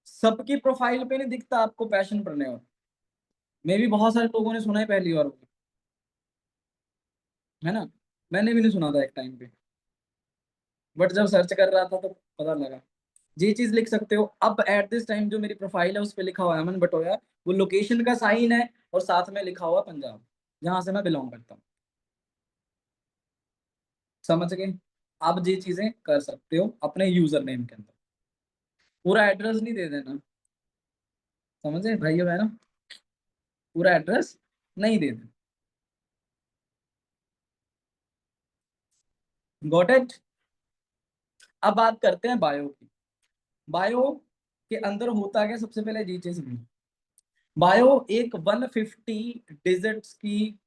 सबकी प्रोफाइल पे नहीं दिखता आपको पैशन प्रन्योर। मे भी बहुत सारे लोगों ने सुना है पहली बार, है ना। मैंने भी नहीं सुना था एक टाइम पे, बट जब सर्च कर रहा था तो पता लगा। ये चीज लिख सकते हो। अब एट दिस टाइम जो मेरी प्रोफाइल है उस पर लिखा हुआ है अमन बटोया, वो लोकेशन का साइन है, और साथ में लिखा हुआ पंजाब, जहां से मैं बिलोंग करता हूँ। समझ गए? आप ये चीजें कर सकते हो अपने यूजर नेम के अंदर। पूरा एड्रेस नहीं दे देना, समझे भाइयों बहनों, पूरा एड्रेस नहीं दे देना। Got it? अब बात करते हैं बायो की। बायो के अंदर होता क्या, सबसे पहले ये चीज। बायो एक 150 डिजिट्स की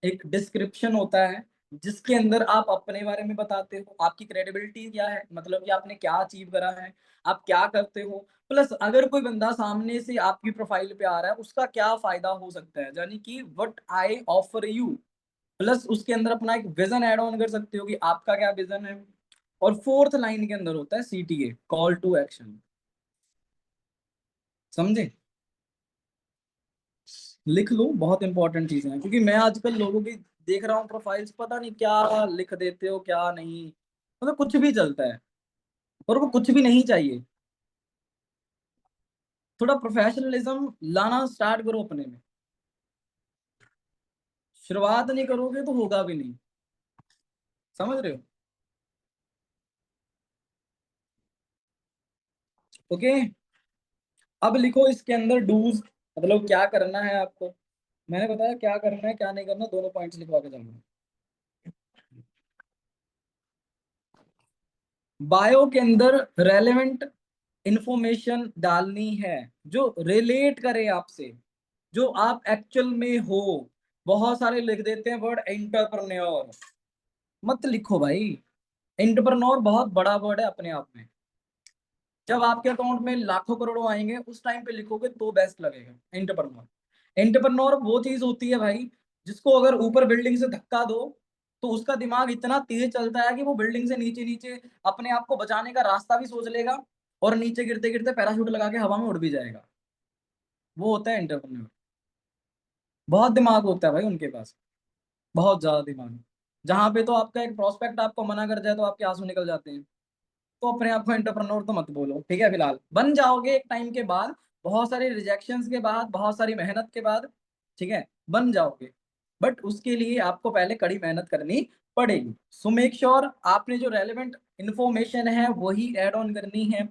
एक डिस्क्रिप्शन होता है, जिसके अंदर आप अपने बारे में बताते हो, आपकी क्रेडिबिलिटी क्या है, मतलब कि आपने क्या अचीव करा है, आप क्या करते हो, प्लस अगर कोई बंदा सामने से आपकी प्रोफाइल पे आ रहा है उसका क्या फायदा हो सकता है, यानी कि what I offer you. Plus उसके अंदर अपना एक विजन ऐड ऑन कर सकते हो कि आपका क्या विजन है। और फोर्थ लाइन के अंदर होता है सीटीए, कॉल टू एक्शन। समझे? लिख लो, बहुत इंपॉर्टेंट चीजें हैं, क्योंकि मैं आजकल लोगों की देख रहा हूँ प्रोफाइल्स, पता नहीं क्या लिख देते हो क्या नहीं, मतलब कुछ भी चलता है, और वो कुछ भी नहीं चाहिए। थोड़ा प्रोफेशनलिज्म लाना स्टार्ट करो अपने में। शुरुआत नहीं करोगे तो होगा भी नहीं। समझ रहे हो? ओके। अब लिखो इसके अंदर डूज, मतलब क्या करना है आपको। मैंने बताया क्या करना है क्या नहीं करना, दोनों पॉइंट्स लिखवा के जाऊंगा। बायो के अंदर रेलेवेंट इंफॉर्मेशन डालनी है, जो रिलेट करे आपसे, जो आप एक्चुअल में हो। बहुत सारे लिख देते हैं वर्ड एंटरप्रेन्योर, मत लिखो भाई। एंटरप्रेन्योर बहुत बड़ा वर्ड है अपने आप में। जब आपके अकाउंट में लाखों करोड़ों आएंगे उस टाइम पे लिखोगे तो बेस्ट लगेगा एंटरप्रेन्योर। एंटरप्रेन्योर वो चीज होती है भाई, जिसको अगर ऊपर बिल्डिंग से धक्का दो तो उसका दिमाग इतना तेज चलता है कि वो बिल्डिंग से नीचे नीचे अपने आप को बचाने का रास्ता भी सोच लेगा, और नीचे गिरते गिरते पैराशूट लगा के हवा में उड़ भी जाएगा। वो होता है एंटरप्रेन्योर। बहुत दिमाग होता है भाई उनके पास, बहुत ज्यादा दिमाग। जहां पे तो आपका एक प्रोस्पेक्ट आपको मना कर जाए तो आपके आंसू निकल जाते हैं। तो अपने आप को एंटरप्रेन्योर तो मत बोलो, ठीक है। फिलहाल बन जाओगे एक टाइम के बाद, बहुत सारे रिजेक्शंस के बाद, बहुत सारी मेहनत के बाद, ठीक है, बन जाओगे। बट उसके लिए आपको पहले कड़ी मेहनत करनी पड़ेगी। सो मेक श्योर आपने जो रेलेवेंट इंफॉर्मेशन है वही ऐड ऑन करनी है।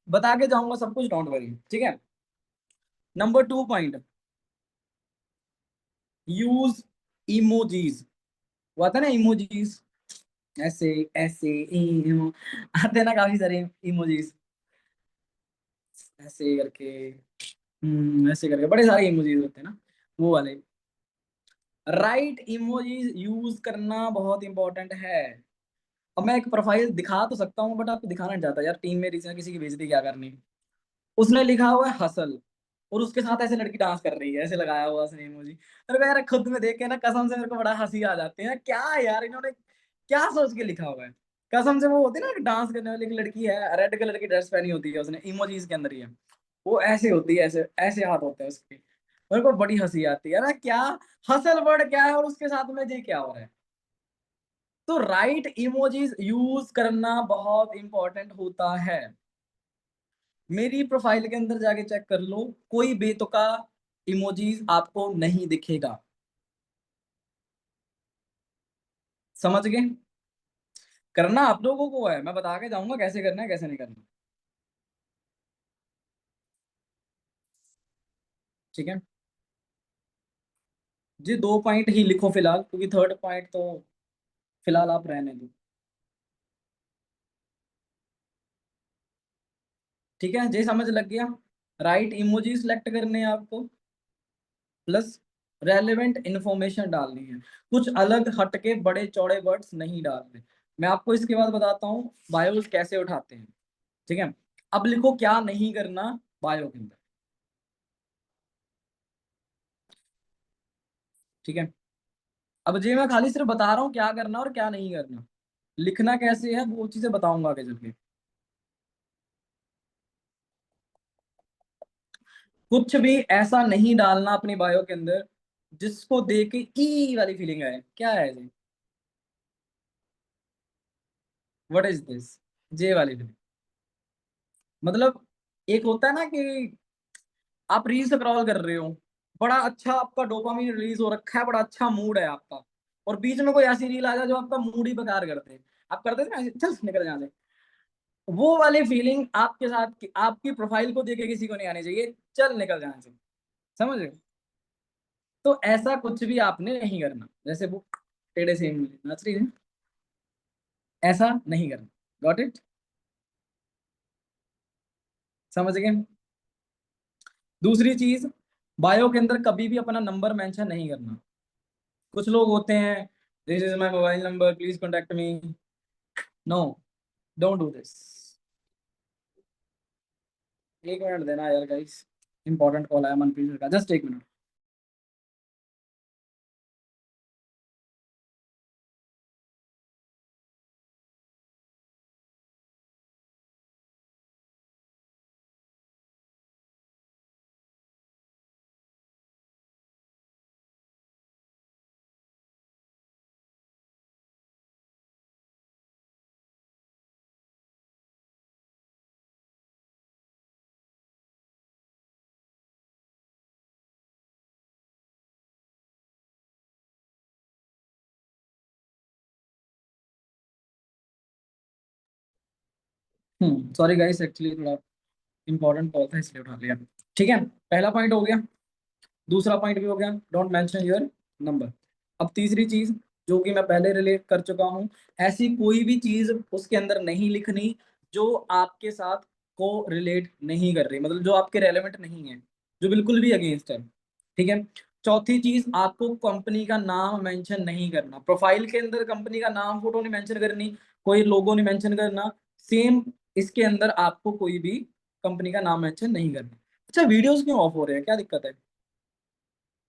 बता के जाऊंगा सब कुछ, डोंट वरी, ठीक है। Number 2 point, use emojis. वो आता है ना इमोजीज, ऐसे ऐसे आते हैं ना काफी सारे इमोजीज, ऐसे करके, ऐसे करके बड़े सारे इमोजीज होते हैं ना, वो वाले। राइट इमोजीज यूज करना बहुत इंपॉर्टेंट है। अब मैं एक प्रोफाइल दिखा तो सकता हूँ, बट आपको दिखाना नहीं चाहता यार, टीम में किसी की बेइज्जती क्या करनी। उसने लिखा हुआ है हसल, और उसके साथ ऐसे लड़की डांस कर रही है, ऐसे लगाया हुआ उसने इमोजी। मेरे को यार खुद में देख के ना कसम से मेरे को बड़ा हंसी आ जाती है, क्या यार इन्होंने क्या सोच के लिखा हुआ है। कसम से, वो होती है ना डांस करने वाली एक लड़की है, रेड कलर की ड्रेस पहनी होती है उसने, इमोजीज के अंदर ही है, वो ऐसे होती है, ऐसे ऐसे हाथ होते हैं उसके। मेरे को बड़ी हंसी आती है ना, क्या हसल वर्ड क्या है और उसके साथ में ये क्या हो रहा है। तो राइट इमोजीज यूज करना बहुत इंपॉर्टेंट होता है। मेरी प्रोफाइल के अंदर जाके चेक कर लो, कोई बेतुका इमोजीज आपको नहीं दिखेगा। समझ गए? करना आप लोगों को है, मैं बता के जाऊंगा कैसे करना है कैसे नहीं करना, ठीक है। जी 2 पॉइंट ही लिखो फिलहाल, क्योंकि थर्ड पॉइंट तो फिलहाल आप रहने दो, ठीक है। जी समझ लग गया। राइट इमोजी सिलेक्ट करने हैं आपको, प्लस रेलेवेंट इंफॉर्मेशन डालनी है। कुछ अलग हटके बड़े चौड़े वर्ड्स नहीं डालने। मैं आपको इसके बाद बताता हूँ बायोस कैसे उठाते हैं, ठीक है। अब लिखो क्या नहीं करना बायो के अंदर, ठीक है। अब जी मैं खाली सिर्फ बता रहा हूँ क्या करना और क्या नहीं करना, लिखना कैसे है वो चीजें बताऊंगा आगे चल के। कुछ भी ऐसा नहीं डालना अपनी बायो के अंदर जिसको देख के ई वाली फीलिंग आए। क्या है जी, व्हाट इज दिस, जे वाली फीलिंग। मतलब एक होता है ना कि आप रील स्क्रॉल कर रहे हो, बड़ा अच्छा आपका डोपामिन रिलीज हो रखा है, बड़ा अच्छा मूड है आपका, और बीच में कोई ऐसी रील आ जाए जो आपका मूड ही बेकार कर दे। आप करते थे ना ऐसे, चल निकल यहाँ से। वो वाली फीलिंग आपके साथ, आपकी प्रोफाइल को देख के किसी को नहीं आनी चाहिए, चल निकल यहाँ से। समझ रहे हो? तो ऐसा कुछ भी आपने नहीं करना, जैसे वो टेढ़े से नाच रही है, ऐसा नहीं करना। Got it? समझ गए? दूसरी चीज, बायो के अंदर कभी भी अपना नंबर मेंशन नहीं करना। कुछ लोग होते हैं, this is my mobile number please contact me. No, don't do this. एक मिनट देना यार गाइस, इंपॉर्टेंट कॉल आया मनप्रीत सर का, जस्ट एक मिनट। सॉरी गाइस, एक्चुअली थोड़ा इंपॉर्टेंट कॉल था इसलिए उठा लिया। ठीक है, पहला पॉइंट हो गया। दूसरा पॉइंट भी हो गया, डोंट मेंशन योर नंबर। अब तीसरी चीज, जो कि मैं पहले रिलेट कर चुका हूँ, ऐसी कोई भी चीज उसके अंदर नहीं लिखनी जो आपके साथ को रिलेट नहीं कर रही, मतलब जो आपके रेलेवेंट नहीं है, जो बिल्कुल भी अगेंस्ट है, ठीक है। चौथी चीज, आपको कंपनी का नाम मेंशन नहीं करना, प्रोफाइल के अंदर कंपनी का नाम फोटो नहीं मेंशन करनी, कोई लोगो नहीं मेंशन करना। सेम इसके अंदर आपको कोई भी कंपनी का नाम मेंशन नहीं करना। अच्छा, वीडियोस क्यों ऑफ हो रहे हैं, क्या दिक्कत है?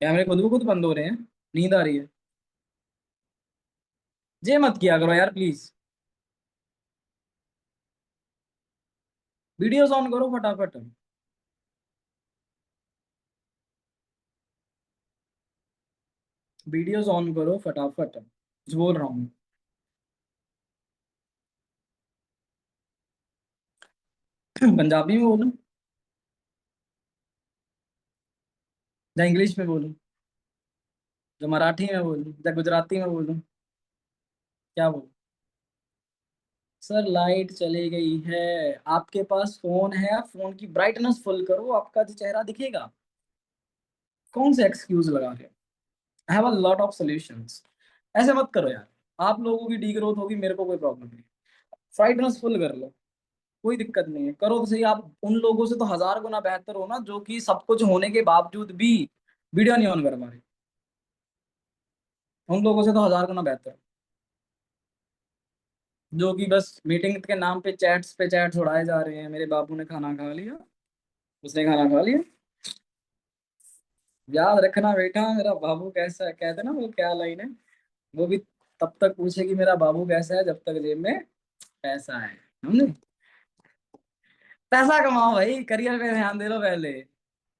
कैमरे खुद ब खुद बंद हो रहे हैं, नींद आ रही है। जे मत किया करो यार प्लीज, वीडियोस ऑन करो फटाफट। वीडियोस ऑन करो फटाफट, कुछ बोल रहा हूँ। पंजाबी में बोलूं या इंग्लिश में बोलूं, या मराठी में बोलूं या गुजराती में बोलूं, क्या बोलूं? सर लाइट चली गई है। आपके पास फोन है, आप फोन की ब्राइटनेस फुल करो, आपका जो चेहरा दिखेगा। कौन से एक्सक्यूज लगा के? I have a lot of solutions. ऐसे मत करो यार। आप लोगों की डी ग्रोथ होगी, मेरे को कोई प्रॉब्लम नहीं। ब्राइटनेस फुल कर लो, कोई दिक्कत नहीं है, करो तो सही। आप उन लोगों से तो हजार गुना बेहतर हो ना, जो कि सब कुछ होने के बावजूद भी वीडियो नहीं ऑन कर पा रहे। उन लोगों से तो हजार गुना बेहतर, जो कि बस मीटिंग के नाम पे चैट्स उड़ाए जा रहे हैं। मेरे बाबू ने खाना खा लिया, उसने खाना खा लिया। याद रखना बेटा, मेरा बाबू कैसा है, कहते ना वो क्या लाइन है, वो भी तब तक पूछे कि मेरा बाबू कैसा है जब तक जेब में पैसा है। समझे? पैसा कमाओ भाई, करियर पे ध्यान दे लो पहले,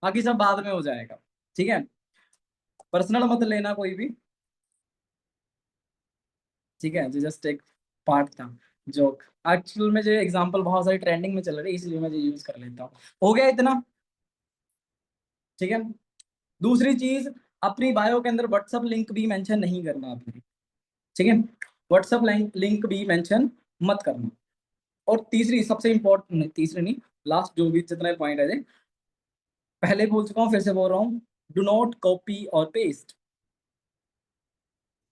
बाकी सब बाद में हो जाएगा। ठीक है? पर्सनल मत लेना कोई भी। ठीक है? जो जस्ट एक पार्ट था, जोक। एक्चुअल में जो एग्जांपल बहुत सारी ट्रेंडिंग में चल रही है, इसलिए मैं जो यूज कर लेता हूँ। हो गया इतना? ठीक है। दूसरी चीज, अपनी बायो के अंदर व्हाट्सएप लिंक भी मेंशन नहीं करना आपने। ठीक है? व्हाट्सएप लिंक भी मेंशन मत करना। और तीसरी सबसे इंपॉर्टेंट, तीसरी नहीं, लास्ट जो भी जितने पॉइंट है, पहले बोल चुका हूँ फिर से बोल रहा हूँ, डू नॉट कॉपी और पेस्ट।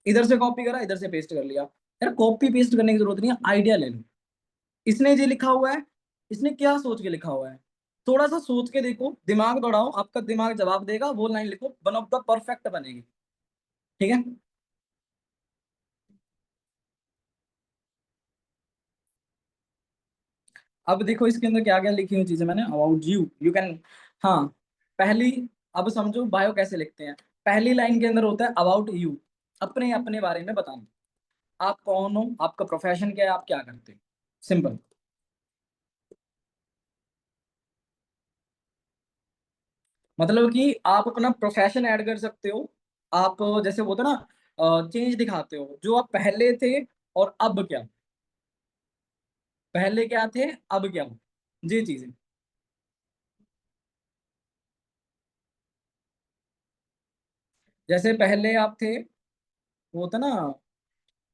इधर से कॉपी करा, इधर से पेस्ट कर लिया। यार कॉपी पेस्ट करने की जरूरत नहीं है, आइडिया ले लो। इसने जो लिखा हुआ है, इसने क्या सोच के लिखा हुआ है, थोड़ा सा सोच के देखो, दिमाग दौड़ाओ, आपका दिमाग जवाब देगा, वो लाइन लिखो, वन ऑफ द परफेक्ट बनेगी। ठीक है? अब देखो इसके अंदर क्या क्या लिखी हुई चीजें मैंने, अबाउट यू, यू कैन। हाँ, पहली, अब समझो बायो कैसे लिखते हैं। पहली लाइन के अंदर होता है अबाउट यू, अपने अपने बारे में बताना। आप कौन हो, आपका प्रोफेशन क्या है, आप क्या करते हो। सिंपल। मतलब कि आप अपना प्रोफेशन ऐड कर सकते हो। आप जैसे होता ना, चेंज दिखाते हो, जो आप पहले थे और अब क्या, पहले क्या थे अब क्या हो, ये चीजें। जैसे पहले आप थे, वो होता ना,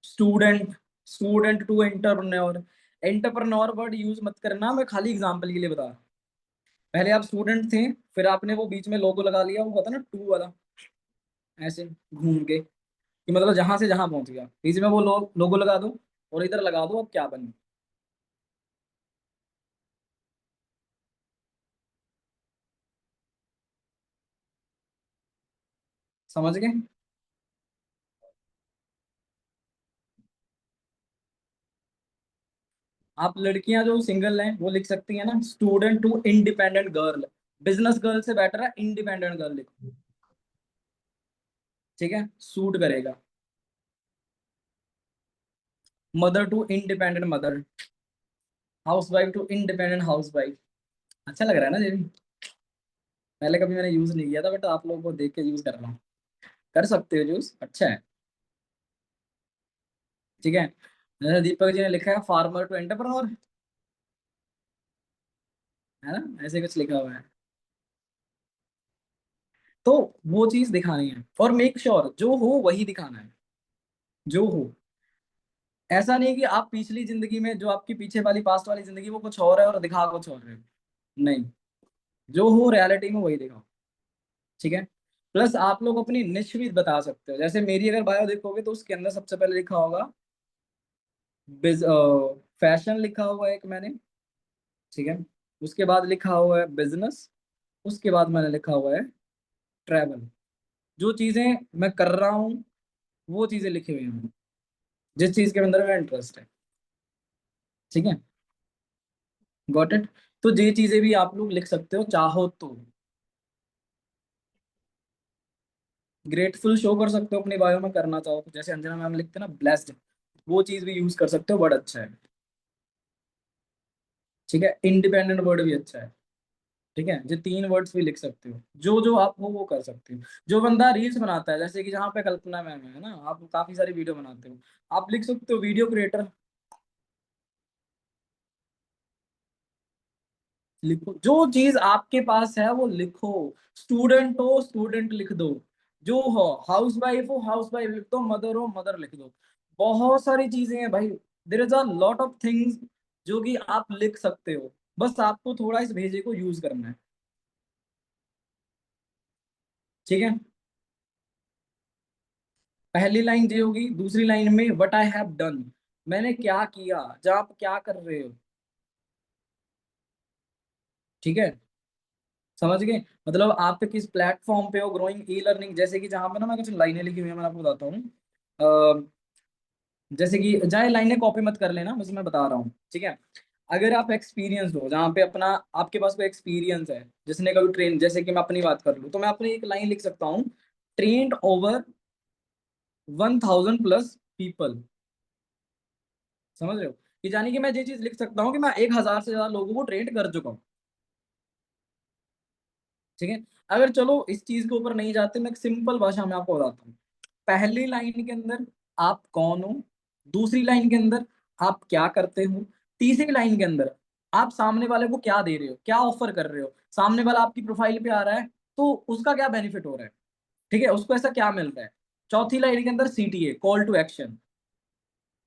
student, student to entrepreneur. Entrepreneur word use मत करना, मैं खाली एग्जांपल के लिए बता रहा हूं। पहले आप स्टूडेंट थे, फिर आपने वो बीच में लोगो लगा लिया, वो होता ना टू वाला, ऐसे घूम के, कि मतलब जहां से जहां पहुंच गया, बीच में वो लोगो लगा दो, और इधर लगा दो अब क्या बने। समझ गए? आप लड़कियां जो सिंगल हैं वो लिख सकती हैं ना, student to independent girl. Business girl से बेटर है इंडिपेंडेंट गर्ल लिखो। ठीक है? सूट करेगा। Mother to independent mother, housewife to independent housewife. अच्छा लग रहा है ना ये भी? पहले कभी मैंने यूज नहीं किया था, बट आप लोगों को देख के यूज कर रहा हूँ। कर सकते हो यूज, अच्छा है। ठीक है? जैसे दीपक जी ने लिखा है फार्मर टू एंटरप्रेन्योर, है ना, ऐसे कुछ लिखा हुआ है। तो वो चीज दिखानी है, और मेक श्योर जो हो वही दिखाना है, जो हो। ऐसा नहीं कि आप पिछली जिंदगी में, जो आपकी पीछे वाली पास्ट वाली जिंदगी, वो कुछ और है और दिखा कुछ और रहे हो। नहीं, जो हो रियलिटी में वही दिखाओ। ठीक है? प्लस आप लोग अपनी निश भी बता सकते हो। जैसे मेरी अगर बायो देखोगे तो उसके अंदर सबसे पहले लिखा होगा फैशन, लिखा हुआ है एक मैंने। ठीक है? उसके बाद लिखा हुआ है बिजनेस। उसके बाद मैंने लिखा हुआ है ट्रैवल। जो चीजें मैं कर रहा हूँ वो चीजें लिखी हुई हैं, जिस चीज के अंदर मेरा इंटरेस्ट है। ठीक है? Got it? तो ये चीजें भी आप लोग लिख सकते हो चाहो तो। ग्रेटफुल शो कर सकते हो अपनी बायो में, करना चाहो तो, जैसे अंजना मैम लिखते हैं ना ब्लेस्ड, वो चीज भी यूज कर सकते हो, वर्ड अच्छा है। ठीक है? इंडिपेंडेंट वर्ड भी अच्छा है। ठीक है? जो तीन वर्ड्स भी लिख सकते हो, जो जो आप हो वो कर सकते हो। जो बंदा रील्स बनाता है, जैसे कि जहाँ पे कल्पना मैम है ना, आप काफी सारी वीडियो बनाते हो, आप लिख सकते हो वीडियो क्रिएटर। लिखो, जो चीज आपके पास है वो लिखो। स्टूडेंट हो स्टूडेंट लिख दो, जो हो हाउस वाइफ लिख दो, मदर हो मदर लिख दो। बहुत सारी चीजें हैं भाई, there is a lot of things जो कि आप लिख सकते हो। बस आपको थोड़ा इस भेजे को यूज करना है। ठीक है, पहली लाइन ये होगी, दूसरी लाइन में व्हाट आई हैव डन, मैंने क्या किया, जब आप क्या कर रहे हो। ठीक है, समझ गए। मतलब आप किस प्लेटफॉर्म पे हो, ग्रोइंग ई लर्निंग, जैसे कि जहां पे ना मैं कुछ लाइनें लिखी हुई है, मैं आपको बताता हूँ। जैसे कि जाए लाइनें कॉपी मत कर लेना, बस मैं बता रहा हूँ। ठीक है, अगर आप एक्सपीरियंस हो, जहाँ पे अपना आपके पास कोई एक्सपीरियंस है, जिसने कभी ट्रेन, जैसे कि मैं अपनी बात कर लूँ, तो मैं अपनी एक लाइन लिख सकता हूँ, ट्रेंड ओवर 1000+ पीपल। समझ रहे हो, कि जानी कि मैं ये चीज लिख सकता हूँ कि मैं 1000 से ज्यादा लोगों को ट्रेंड कर चुका हूँ। ठीक है, अगर चलो इस चीज के ऊपर नहीं जाते, मैं एक सिंपल भाषा में आपको बताता हूँ। पहली लाइन के अंदर आप कौन हो, दूसरी लाइन के अंदर आप क्या करते हो, तीसरी लाइन के अंदर आप सामने वाले को क्या दे रहे हो, क्या ऑफर कर रहे हो, सामने वाला आपकी प्रोफाइल पे आ रहा है तो उसका क्या बेनिफिट हो रहा है। ठीक है, उसको ऐसा क्या मिल रहा है। चौथी लाइन के अंदर सीटीए, कॉल टू एक्शन।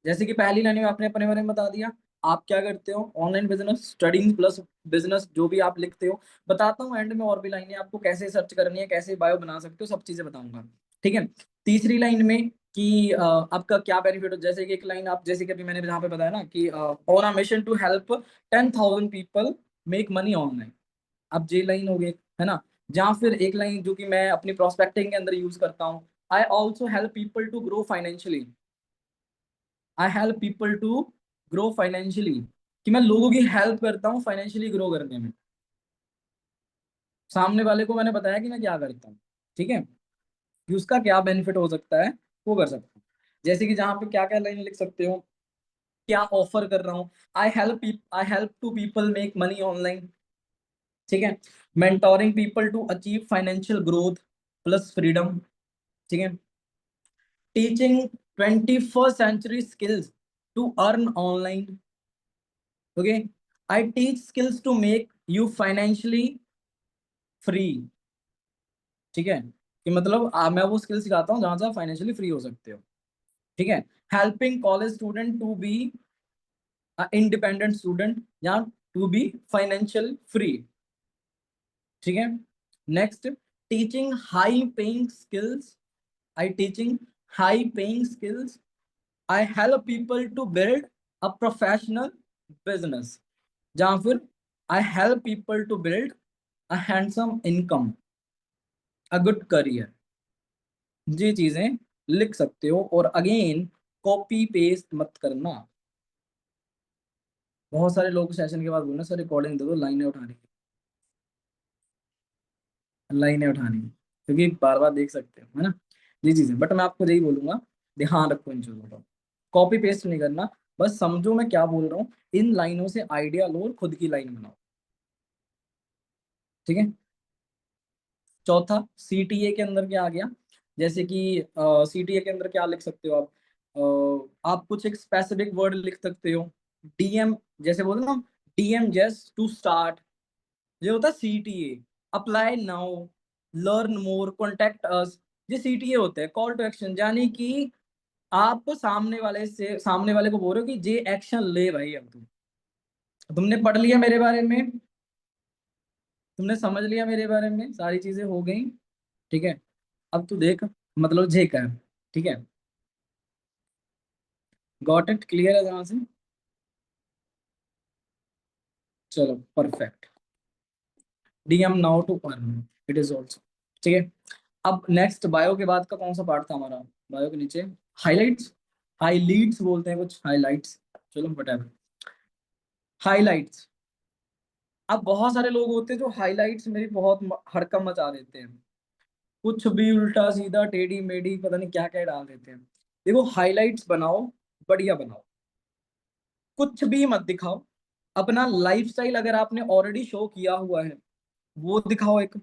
जैसे कि पहली लाइन में आपने अपने बारे में बता दिया, आप क्या करते हो, online business, studying plus business, जो भी आप लिखते हो। बताता हूँ एंड में और भी लाइनें आपको, कैसे सर्च करनी है, कैसे बायो बना सकते हो, सब चीजें बताऊंगा। ठीक है, तीसरी लाइन में कि आपका क्या बेनिफिट हो, जैसे कि एक लाइन आप, जैसे कि अभी मैंने जहाँ पे बताया ना कि on a mission to help 10,000 people make money online. अब ये लाइन हो गई, है ना। जहाँ फिर एक लाइन जो कि मैं अपनी प्रोस्पेक्टिंग के अंदर यूज करता हूँ, I also help people to grow financially. I help people to grow financially, कि मैं लोगों की हेल्प करता हूँ फाइनेंशियली ग्रो करने में। सामने वाले को मैंने बताया कि मैं क्या करता हूँ। ठीक है, कि उसका क्या बेनिफिट हो सकता है, वो कर सकता हूँ। जैसे कि जहाँ पे क्या क्या लाइन लिख सकते हो, क्या ऑफर कर रहा हूँ, I help to people make money online. ठीक है, mentoring people to achieve financial growth plus freedom. ठीक है, teaching 21st century skills to earn online. Okay, I teach skills to make you financially free. ठीक है, कि मतलब मैं वो स्किल सिखाता हूँ जहां से आप फाइनेंशियली फ्री हो सकते हो। ठीक है, helping college student to be independent student या टू बी फाइनेंशियल फ्री। ठीक है, next, teaching high paying skills, I teaching high paying skills, I help people to build a professional business, जहां फिर I help people to build a handsome income, a good career. ये चीजें लिख सकते हो, और अगेन कॉपी पेस्ट मत करना। बहुत सारे लोग सेशन के बाद बोलना, सर रिकॉर्डिंग दे दो, लाइनें उठानी लाइनें उठानी क्योंकि बार बार देख सकते हो, है ना। ये चीजें, बट मैं आपको यही बोलूंगा, ध्यान रखो इन चीजों का, कॉपी पेस्ट नहीं करना। बस समझो मैं क्या बोल रहा हूँ, इन लाइनों से आइडिया लो और खुद की लाइन बनाओ। ठीक है, चौथा, सीटीए के अंदर क्या आ गया, जैसे कि सीटीए के अंदर क्या लिख सकते हो आप, आप कुछ एक स्पेसिफिक वर्ड लिख सकते हो। डीएम, जैसे बोलते ना, डीएम जस्ट टू स्टार्ट, ये होता है CTA. Apply now, learn more, contact us, ये सीटीए होते हैं, कॉल टू एक्शन। यानी कि आप सामने वाले को बोल रहे हो कि जे एक्शन ले भाई, अब तुमने पढ़ लिया मेरे बारे में, तुमने समझ लिया मेरे बारे में, सारी चीजें हो गई। ठीक है, अब तू देख, मतलब जे का है। ठीक है, गॉट इट, क्लियर है जहां से। चलो perfect, DM now to earn, it is also. ठीक है, अब नेक्स्ट, बायो के बाद का कौन सा पार्ट था हमारा, बायो के नीचे हाइलाइट्स, हाइलाइट्स बोलते हैं कुछ, हाइलाइट्स, चलो वटेवर, हाइलाइट्स। अब बहुत सारे लोग होते हैं जो हाइलाइट्स में भी बहुत हड़कम मचा देते हैं, कुछ भी उल्टा सीधा टेढ़ी मेढ़ी पता नहीं क्या क्या डाल देते हैं। देखो, हाइलाइट्स बनाओ, बढ़िया बनाओ, कुछ भी मत दिखाओ। अपना लाइफस्टाइल अगर आपने ऑलरेडी शो किया हुआ है वो दिखाओ एक।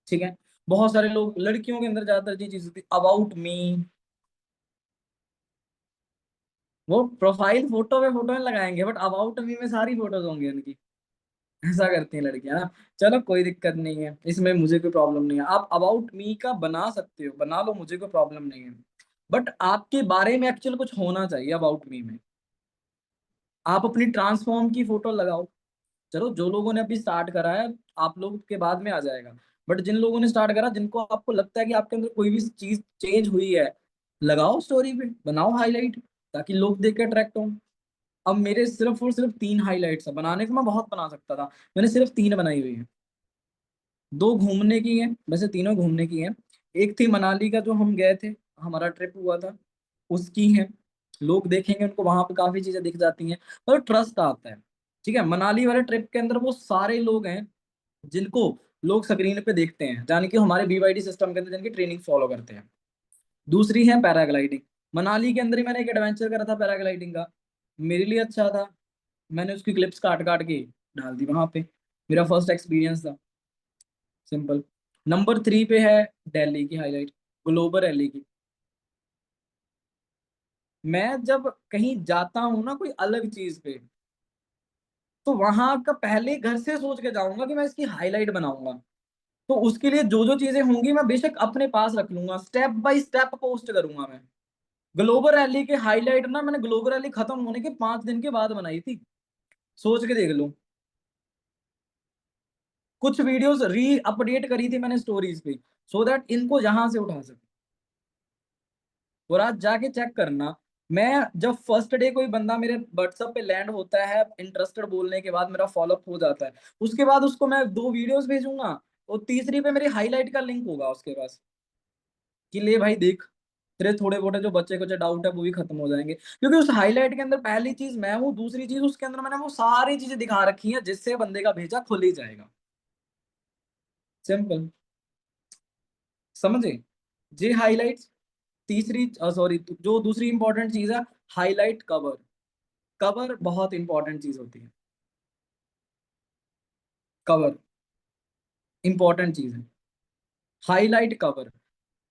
ठीक है, बहुत सारे लोग, लड़कियों के अंदर ज्यादातर ये चीज होती है, अबाउट मी, वो प्रोफाइल फोटो में लगाएंगे, बट अबाउट मी में सारी फोटोज होंगी उनकी, ऐसा करती हैं लड़कियां ना। चलो कोई दिक्कत नहीं है, इसमें मुझे कोई प्रॉब्लम नहीं है। आप अबाउट मी का बना सकते हो, बना लो, मुझे कोई प्रॉब्लम नहीं है। बट आपके बारे में एक्चुअल कुछ होना चाहिए अबाउट मी में। आप अपनी ट्रांसफॉर्म की फोटो लगाओ। चलो जो लोगों ने अभी स्टार्ट करा है, आप लोग के बाद में आ जाएगा। बट जिन लोगों ने स्टार्ट करा, जिनको आपको लगता है कि आपके अंदर कोई भी चीज चेंज हुई है, लगाओ स्टोरी पे, बनाओ हाईलाइट, ताकि लोग देख के अट्रैक्ट हों। अब मेरे सिर्फ और सिर्फ 3 हाईलाइट्स है, बनाने को मैं बहुत बना सकता था, मैंने सिर्फ 3 बनाई हुई है। 2 घूमने की है, वैसे तीनों घूमने की है। एक थी मनाली का, जो हम गए थे, हमारा ट्रिप हुआ था, उसकी है। लोग देखेंगे, उनको वहां पे काफी चीजें दिख जाती हैं, पर ट्रस्ट आता है। ठीक है, मनाली वाले ट्रिप के अंदर वो सारे लोग हैं जिनको लोग स्क्रीन पे देखते हैं, यानी कि हमारे BYD सिस्टम के अंदर जिनकी ट्रेनिंग फॉलो करते हैं। दूसरी है पैराग्लाइडिंग। मनाली के अंदर ही मैंने एक एडवेंचर करा था पैराग्लाइडिंग का, मेरे लिए अच्छा था, मैंने उसकी क्लिप्स काट काट के डाल दी वहां पे। मेरा फर्स्ट एक्सपीरियंस था, सिंपल। नंबर 3 पे है दिल्ली की हाईलाइट, ग्लोबल रैली की। मैं जब कहीं जाता हूँ ना कोई अलग चीज पे, तो वहां का पहले घर से सोच के जाऊंगा कि मैं इसकी हाईलाइट बनाऊंगा। तो उसके लिए जो जो चीजें होंगी मैं बेशक अपने पास रख लूंगा, स्टेप बाय स्टेप पोस्ट करूंगा मैं। ग्लोबल रैली के हाईलाइट ना, मैंने ग्लोबल रैली खत्म होने के 5 दिन के बाद बनाई थी, सोच के देख लो। कुछ वीडियोस री अपडेट करी थी मैंने स्टोरीज पे, सो दैट इनको यहां से उठा सके। और आज जाके चेक करना, मैं जब फर्स्ट डे कोई बंदा मेरे व्हाट्सएप पे लैंड होता है इंटरेस्टेड बोलने के बाद, मेरा फॉलोअप हो जाता है, उसके बाद उसको मैं 2 वीडियोस भेजूंगा, और तीसरी पे मेरी हाईलाइट का लिंक होगा उसके पास, कि ले भाई देख, तेरे थोड़े बहुत जो बच्चे कुछ डाउट है वो भी खत्म हो जाएंगे। क्योंकि उस हाईलाइट के अंदर पहली चीज मैं हूँ, दूसरी चीज उसके अंदर मैंने वो सारी चीजें दिखा रखी हैं जिससे बंदे का भेजा खुल ही जाएगा। सिंपल, समझे? जे हाईलाइट्स। तीसरी सॉरी, जो दूसरी इंपॉर्टेंट चीज है, हाईलाइट कवर। कवर बहुत इंपॉर्टेंट चीज होती है, कवर इंपॉर्टेंट चीज है। हाईलाइट कवर,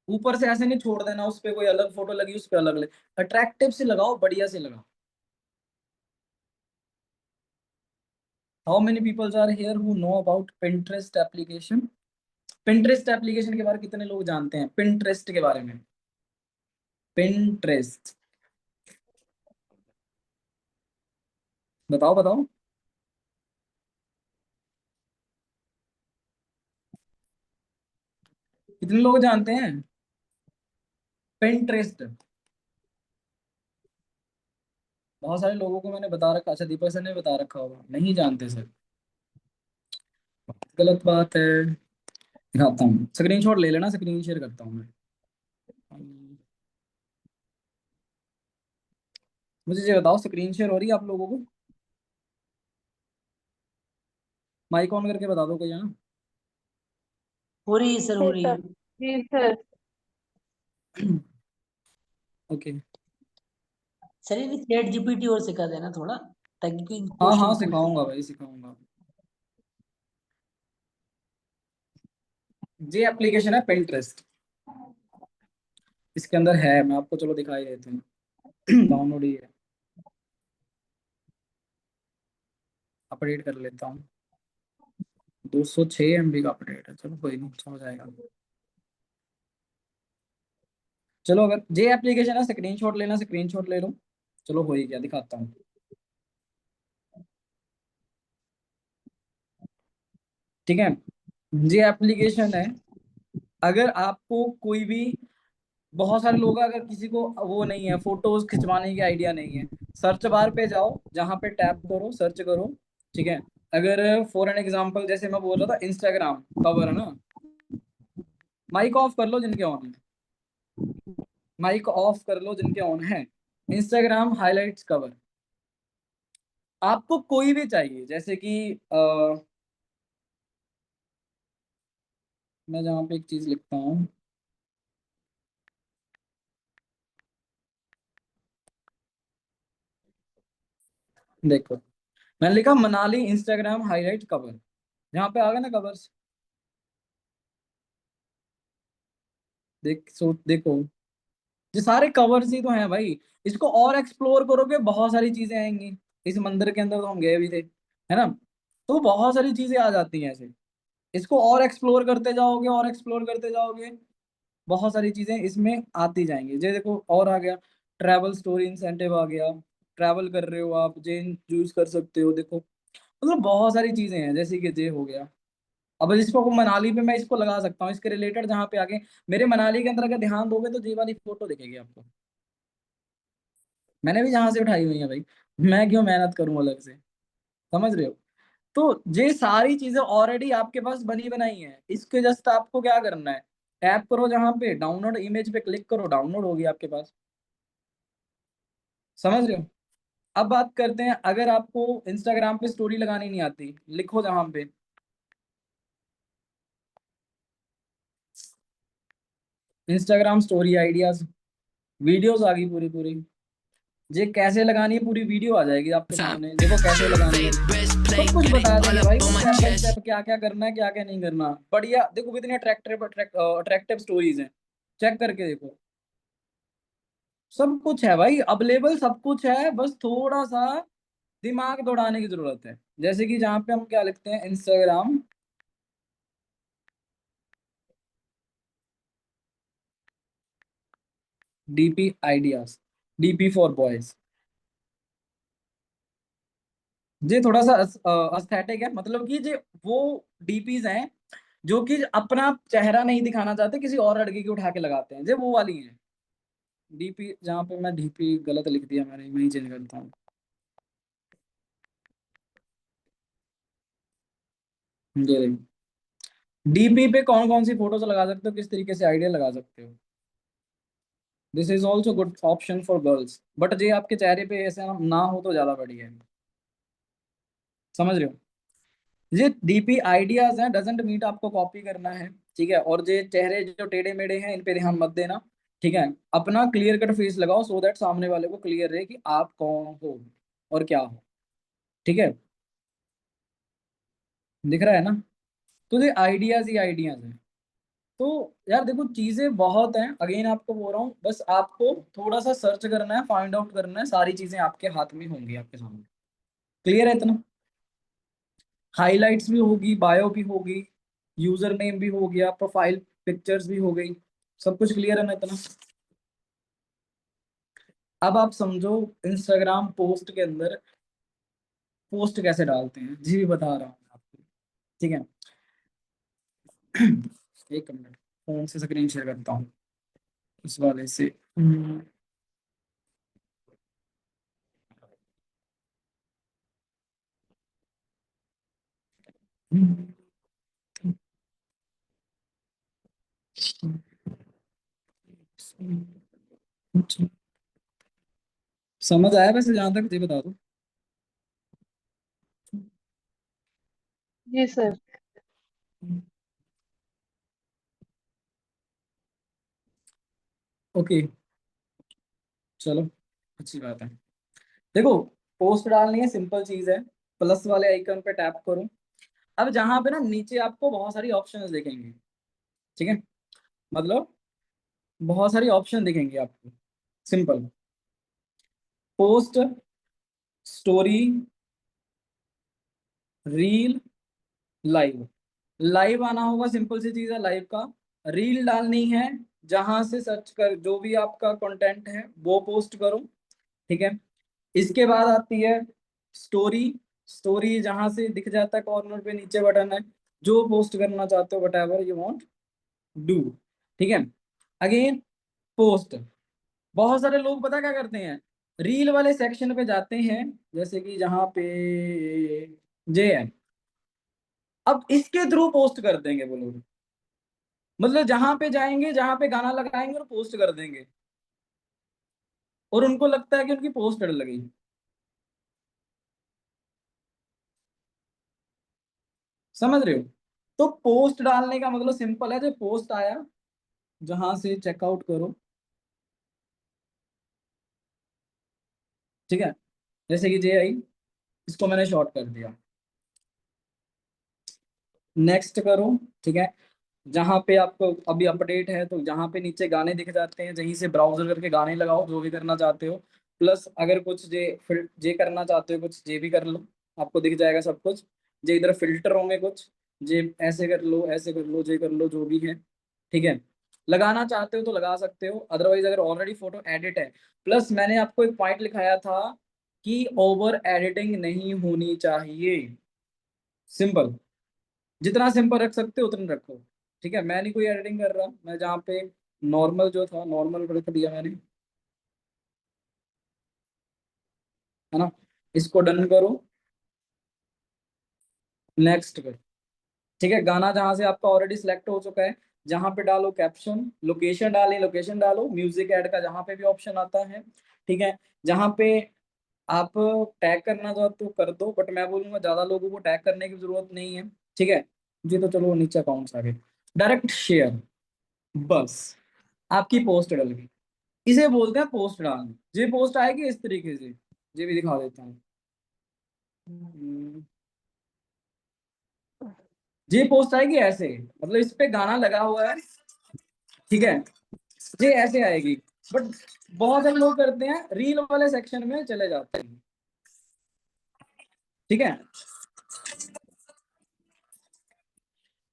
ऊपर से ऐसे नहीं छोड़ देना, उस पे कोई अलग फोटो लगी, उस पे अलग लगे, अट्रैक्टिव से लगाओ, बढ़िया से लगाओ। How many peoples are here who know about Pinterest application? Pinterest application के बारे में कितने लोग जानते हैं, पिंटरेस्ट के बारे में? पिंटरेस्ट, बताओ बताओ। कितने लोग जानते हैं पिंटरेस्ट? बहुत सारे लोगों को मैंने बता रखा, अच्छा दीपक सर ने बता रखा होगा, नहीं जानते सर, गलत बात है। दिखाता हूँ, स्क्रीनशॉट ले लेना, स्क्रीन शेयर करता हूँ मैं। मुझे ये बताओ, स्क्रीन शेयर हो रही है आप लोगों को? माइक ऑन करके बता दो कोई, हाँ। हो रही है सर, हो जी रही सर। है। जी सर। ओके। सर ये चैट जीपीटी और सिखा देना थोड़ा, ताकि कोई हाँ हाँ क्वेश्चन पूछ ले। सिखाऊंगा भाई, सिखाऊंगा। ये एप्लीकेशन है पिंटरेस्ट, इसके अंदर है, मैं आपको चलो दिखाई देते हैं। डाउनलोड ही है, अपडेट कर लेता हूँ। 206 MB का अपडेट है, चलो कोई नहीं, हो जाएगा। चलो, अगर ये एप्लीकेशन है, स्क्रीनशॉट लेना, स्क्रीनशॉट ले लो। चलो हो ही गया, दिखाता हूँ। ठीक है, ये एप्लीकेशन है। अगर आपको कोई भी, बहुत सारे लोग हैं, अगर किसी को वो नहीं है, फोटोज खिंचवाने की आइडिया नहीं है, सर्च बार पे जाओ, जहाँ पे टैप करो, सर्च करो। ठीक है, अगर फॉर एन एग्जांपल जैसे मैं बोल रहा था, इंस्टाग्राम कवर है ना, माइक ऑफ कर लो जिनके ऑन है, माइक ऑफ कर लो जिनके ऑन है। इंस्टाग्राम हाइलाइट्स कवर, आपको कोई भी चाहिए, जैसे कि मैं जहाँ पे एक चीज लिखता हूँ, देखो, मैंने लिखा मनाली इंस्टाग्राम हाईलाइट कवर, यहाँ पे आ गया ना कवर्स, देखो, ये सारे कवर्स ही तो हैं भाई। इसको और एक्सप्लोर करोगे बहुत सारी चीजें आएंगी। इस मंदिर के अंदर तो हम गए भी थे, है ना। तो बहुत सारी चीजें आ जाती हैं ऐसे। इसको और एक्सप्लोर करते जाओगे और एक्सप्लोर करते जाओगे, बहुत सारी चीजें इसमें आती जाएंगी। ये देखो और आ गया, ट्रैवल स्टोरी इंसेंटिव आ गया। ट्रैवल कर रहे हो आप, जे यूज कर सकते हो। देखो मतलब बहुत सारी चीजें हैं, जैसे कि जे हो गया। अब इसको मनाली पे मैं इसको लगा सकता हूँ, इसके रिलेटेड जहाँ पे आगे मेरे मनाली के अंदर अगर ध्यान दोगे तो ये वाली फोटो दिखेगी आपको। मैंने भी जहां से उठाई हुई है भाई, मैं क्यों मेहनत करूं अलग से, समझ रहे हो। तो ये सारी चीजें ऑलरेडी आपके पास बनी बनाई है, इसके जस्ट आपको क्या करना है, टैप करो जहां पे डाउनलोड इमेज पे क्लिक करो, डाउनलोड होगी आपके पास। समझ रहे हो। अब बात करते हैं, अगर आपको इंस्टाग्राम पे स्टोरी लगानी नहीं आती, लिखो जहां पे इंस्टाग्राम स्टोरी आइडियाज, वीडियोस आ गई पूरी पूरी। ये कैसे लगानी है, पूरी वीडियो आ जाएगी आपके सामने, देखो कैसे लगानी है। सब कुछ बता देंगे भाई, वो स्टेप बाय स्टेप क्या क्या करना है क्या क्या नहीं करना। बढ़िया, देखो कितनी अट्रैक्टिव अट्रैक्टिव स्टोरीज हैं, चेक करके देखो। सब कुछ है भाई अवेलेबल, सब कुछ है, बस थोड़ा सा दिमाग दौड़ाने की जरूरत है। जैसे कि जहाँ पे हम क्या लिखते हैं, Instagram DP ideas, DP for boys. ये थोड़ा सा अस्थेटिक है, मतलब कि ये वो डीपीज हैं जो कि अपना चेहरा नहीं दिखाना चाहते, किसी और लड़के की उठा के लगाते हैं, ये वो वाली हैं डीपी। जहाँ पे मैं डीपी गलत लिख दिया मैंने, मैं ही चेंज करता हूँ। ये डीपी पे कौन कौन सी फोटोज लगा सकते हो, किस तरीके से आइडिया लगा सकते हो। This is also good option for girls, but ये आपके चेहरे पे ऐसा ना हो तो ज्यादा बढ़िया है। समझ रहे हो। ये डीपी आइडियाज हैं, डजंट मीट आपको कॉपी करना है। ठीक है, और ये चेहरे जो टेढ़े मेढ़े हैं इन पे ध्यान मत देना। ठीक है, अपना क्लियर कट फेस लगाओ, सो दैट सामने वाले को क्लियर रहे कि आप कौन हो और क्या हो। ठीक है, दिख रहा है ना। तो ये आइडियाज ही आइडियाज हैं। तो यार देखो चीजें बहुत हैं, अगेन आपको बोल रहा हूँ, बस आपको थोड़ा सा सर्च करना है, फाइंड आउट करना है, सारी चीजें आपके हाथ में होंगी, आपके सामने। क्लियर है इतना। हाइलाइट्स भी होगी, बायो भी होगी, यूजर नेम भी हो गया, प्रोफाइल पिक्चर्स भी हो गई, सब कुछ क्लियर है ना इतना। अब आप समझो इंस्टाग्राम पोस्ट के अंदर पोस्ट कैसे डालते हैं, जी भी बता रहा हूँ मैं आपको। ठीक है, एक मिनट, फोन से स्क्रीन शेयर करता हूँ इस वाले से। समझ आया वैसे, जहां तक ये बता दो। जी सर। ओके, चलो अच्छी बात है। देखो पोस्ट डालनी है, सिंपल चीज है, प्लस वाले आइकन पे टैप करो। अब जहां पे ना नीचे आपको बहुत सारी ऑप्शंस दिखेंगी। ठीक है, मतलब बहुत सारी ऑप्शन दिखेंगी आपको। Simple, post, story, reel, live. Live आना होगा, सिंपल सी चीज है लाइव का। रील डालनी है, जहां से सर्च कर जो भी आपका कंटेंट है वो पोस्ट करो। ठीक है, इसके बाद आती है स्टोरी। स्टोरी जहां से दिख जाता है कॉर्नर पे नीचे बटन है, जो पोस्ट करना चाहते हो what ever you want do. ठीक है, अगेन पोस्ट। बहुत सारे लोग पता क्या करते हैं, रील वाले सेक्शन पे जाते हैं, जैसे कि जहां पे जे है, अब इसके थ्रू पोस्ट कर देंगे वो लोग। मतलब जहां पे जाएंगे, जहां पे गाना लगाएंगे और पोस्ट कर देंगे, और उनको लगता है कि उनकी पोस्ट डर लगी। समझ रहे हो। तो पोस्ट डालने का मतलब सिंपल है, जो पोस्ट आया जहां से चेकआउट करो। ठीक है, जैसे कि जे आई, इसको मैंने शॉर्ट कर दिया, नेक्स्ट करो। ठीक है, जहां पे आपको अभी अपडेट है तो जहां पे नीचे गाने दिख जाते हैं, जहीं से ब्राउजर करके गाने लगाओ जो भी करना चाहते हो। प्लस अगर कुछ जे फिर जे करना चाहते हो कुछ जे भी कर लो, आपको दिख जाएगा सब कुछ। जे इधर फिल्टर होंगे कुछ, जे ऐसे कर लो, ऐसे कर लो, जे कर लो, जो भी है, ठीक है। लगाना चाहते हो तो लगा सकते हो, अदरवाइज अगर ऑलरेडी फोटो एडिट है। प्लस मैंने आपको एक पॉइंट लिखाया था कि ओवर एडिटिंग नहीं होनी चाहिए। सिंपल, जितना सिंपल रख सकते हो उतना रखो, ठीक है। मैं नहीं कोई एडिटिंग कर रहा, मैं जहाँ पे नॉर्मल जो था नॉर्मल रख दिया मैंने, है ना। इसको डन करो, नेक्स्ट करो, ठीक है। गाना जहां से आपका ऑलरेडी सिलेक्ट हो चुका है, जहां पे डालो कैप्शन, लोकेशन डालें लोकेशन डालो, म्यूजिक ऐड का जहां पे भी ऑप्शन आता है, ठीक है। जहां पे आप टैग करना चाहते हो कर दो, बट मैं बोलूंगा ज्यादा लोगों को टैग करने की जरूरत नहीं है, ठीक है। जी तो चलो नीचे अकाउंट्स आ गए, डायरेक्ट शेयर, बस आपकी पोस्ट डल गई। इसे बोलते हैं पोस्ट डालना। ये पोस्ट आएगी इस तरीके से, ये भी दिखा देता हूँ। ये पोस्ट आएगी ऐसे, मतलब इस पे गाना लगा हुआ है, ठीक है। ये ऐसे आएगी, बट बहुत सारे लोग करते हैं रील वाले सेक्शन में चले जाते हैं, ठीक है।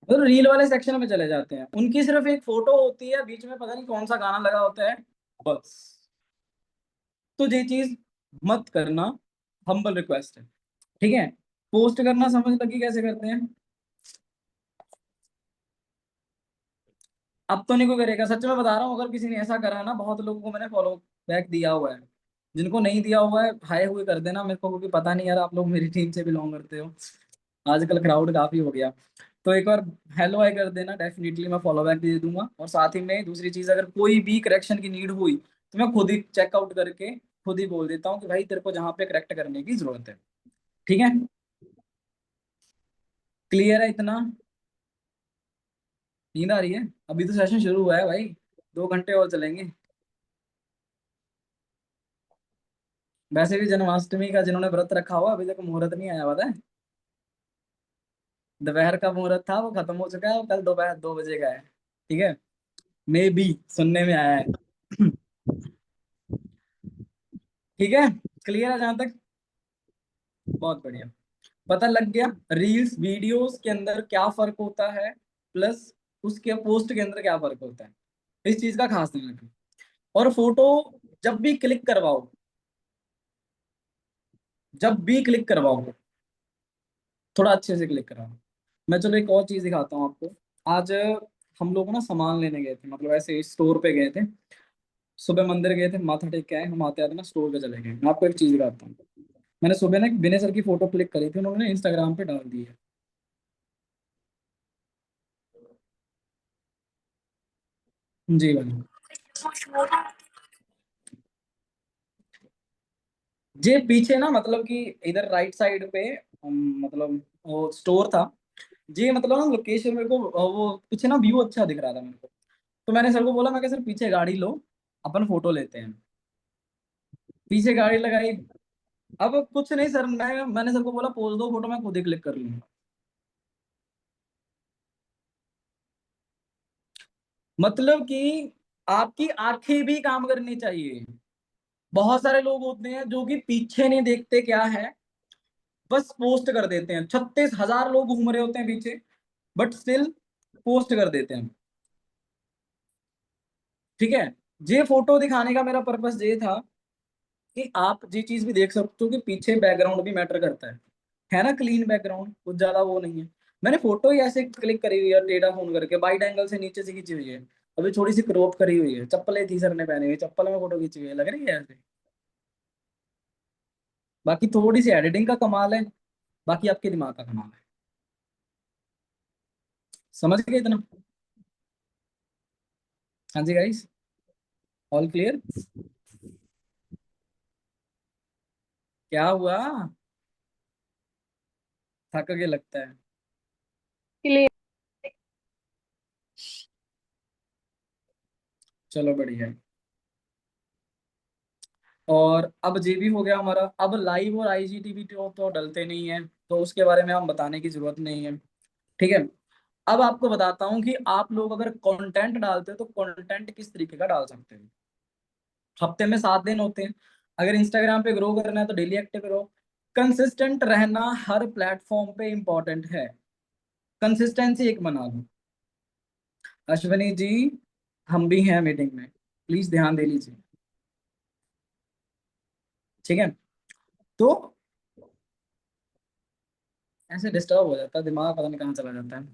तो रील वाले सेक्शन में चले जाते हैं, उनकी सिर्फ एक फोटो होती है, बीच में पता नहीं कौन सा गाना लगा होता है, बस। तो ये चीज मत करना, हम्बल रिक्वेस्ट है, ठीक है। पोस्ट करना समझ लगी कैसे करते हैं। अब तो नहीं कोई करेगा, सच में बता रहा हूँ, अगर किसी ने ऐसा करा ना, बहुत लोगों को मैंने फॉलो बैक दिया हुआ है। जिनको नहीं दिया हुआ है हाय हुए कर देना मेरे को, क्योंकि पता नहीं यार आप लोग मेरी टीम से बिलोंग करते हो, आजकल क्राउड काफी हो गया। तो एक बार हेलो हाय कर देना, डेफिनेटली मैं फॉलो बैक दे दूंगा। और साथ ही में दूसरी चीज, अगर कोई भी करेक्शन की नीड हुई तो मैं खुद ही चेकआउट करके खुद ही बोल देता हूँ कि भाई तेरे को जहाँ पे करेक्ट करने की जरूरत है, ठीक है। क्लियर है इतना। नींद आ रही है, अभी तो सेशन शुरू हुआ है भाई, 2 घंटे और चलेंगे। वैसे भी जन्माष्टमी का जिन्होंने व्रत रखा हुआ अभी तक मुहूर्त नहीं आया, पता है। दोपहर का मुहूर्त था, वो खत्म हो चुका है, वो कल दोपहर 2 बजे का है, ठीक है। मे बी सुनने में आया है। ठीक है, क्लियर है जहां तक। बहुत बढ़िया, पता लग गया रील्स वीडियोस के अंदर क्या फर्क होता है, प्लस उसके पोस्ट के अंदर क्या फर्क होता है, इस चीज का खास ध्यान रखें। और फोटो जब भी क्लिक करवाओ, जब भी क्लिक करवाओ, थोड़ा अच्छे से क्लिक कराओ। मैं चलो एक और चीज दिखाता हूँ आपको। आज हम लोग ना सामान लेने गए थे, मतलब ऐसे स्टोर पे गए थे। सुबह मंदिर गए थे, माथा टेक के आए, हम आते आते ना स्टोर पे चले गए। मैं आपको एक चीज दिखाता हूँ। मैंने सुबह ना एक विनय सर की फोटो क्लिक करी थी, उन्होंने इंस्टाग्राम पे डाल दी है। जी भाई, जे पीछे ना मतलब कि इधर राइट साइड पे मतलब वो स्टोर था। जी मतलब ना लोकेशन मेरे को वो पीछे ना व्यू अच्छा दिख रहा था मेरे को। तो मैंने सर को बोला, मैं कहा सर पीछे गाड़ी लो, अपन फोटो लेते हैं। पीछे गाड़ी लगाई। अब कुछ नहीं सर, मैंने सर को बोला पोज दो फोटो, मैं खुद ही क्लिक कर लूंगा। मतलब कि आपकी आंखें भी काम करनी चाहिए। बहुत सारे लोग होते हैं जो कि पीछे नहीं देखते क्या है, बस पोस्ट कर देते हैं। 36,000 लोग घूम रहे होते हैं पीछे, बट स्टिल पोस्ट कर देते हैं, ठीक है। ये फोटो दिखाने का मेरा पर्पस ये था कि आप ये चीज भी देख सकते हो कि पीछे बैकग्राउंड भी मैटर करता है ना। क्लीन बैकग्राउंड, कुछ ज्यादा वो नहीं है। मैंने फोटो ही ऐसे क्लिक करी हुई है, टेढ़ा फोन करके वाइड एंगल से नीचे से खींची हुई है। अभी थोड़ी सी क्रॉप करी हुई है, चप्पलें थी सर ने पहनी हुई, चप्पल में फोटो खींची हुई है, लग रही है ऐसे। बाकी थोड़ी सी एडिटिंग का कमाल है, बाकी आपके दिमाग का कमाल है। समझ गए इतना। हाँ जी गाइस, ऑल क्लियर। क्या हुआ, थक के लगता है। क्लियर। चलो बढ़िया है। और अब जे भी हो गया हमारा। अब लाइव और आईजीटीवी तो डलते नहीं है, तो उसके बारे में हम बताने की जरूरत नहीं है, ठीक है। अब आपको बताता हूँ कि आप लोग अगर कंटेंट डालते हो तो कंटेंट किस तरीके का डाल सकते हो। हफ्ते में 7 दिन होते हैं। अगर इंस्टाग्राम पे ग्रो करना है तो डेली एक्टिव रहो, कंसिस्टेंट रहना हर प्लेटफॉर्म पे इंपॉर्टेंट है, कंसिस्टेंसी एक बना लो। अश्विनी जी, हम भी हैं मीटिंग में, प्लीज ध्यान दे लीजिए, ठीक है। तो ऐसे डिस्टर्ब हो जाता है दिमाग, पता नहीं कहाँ चला जाता है।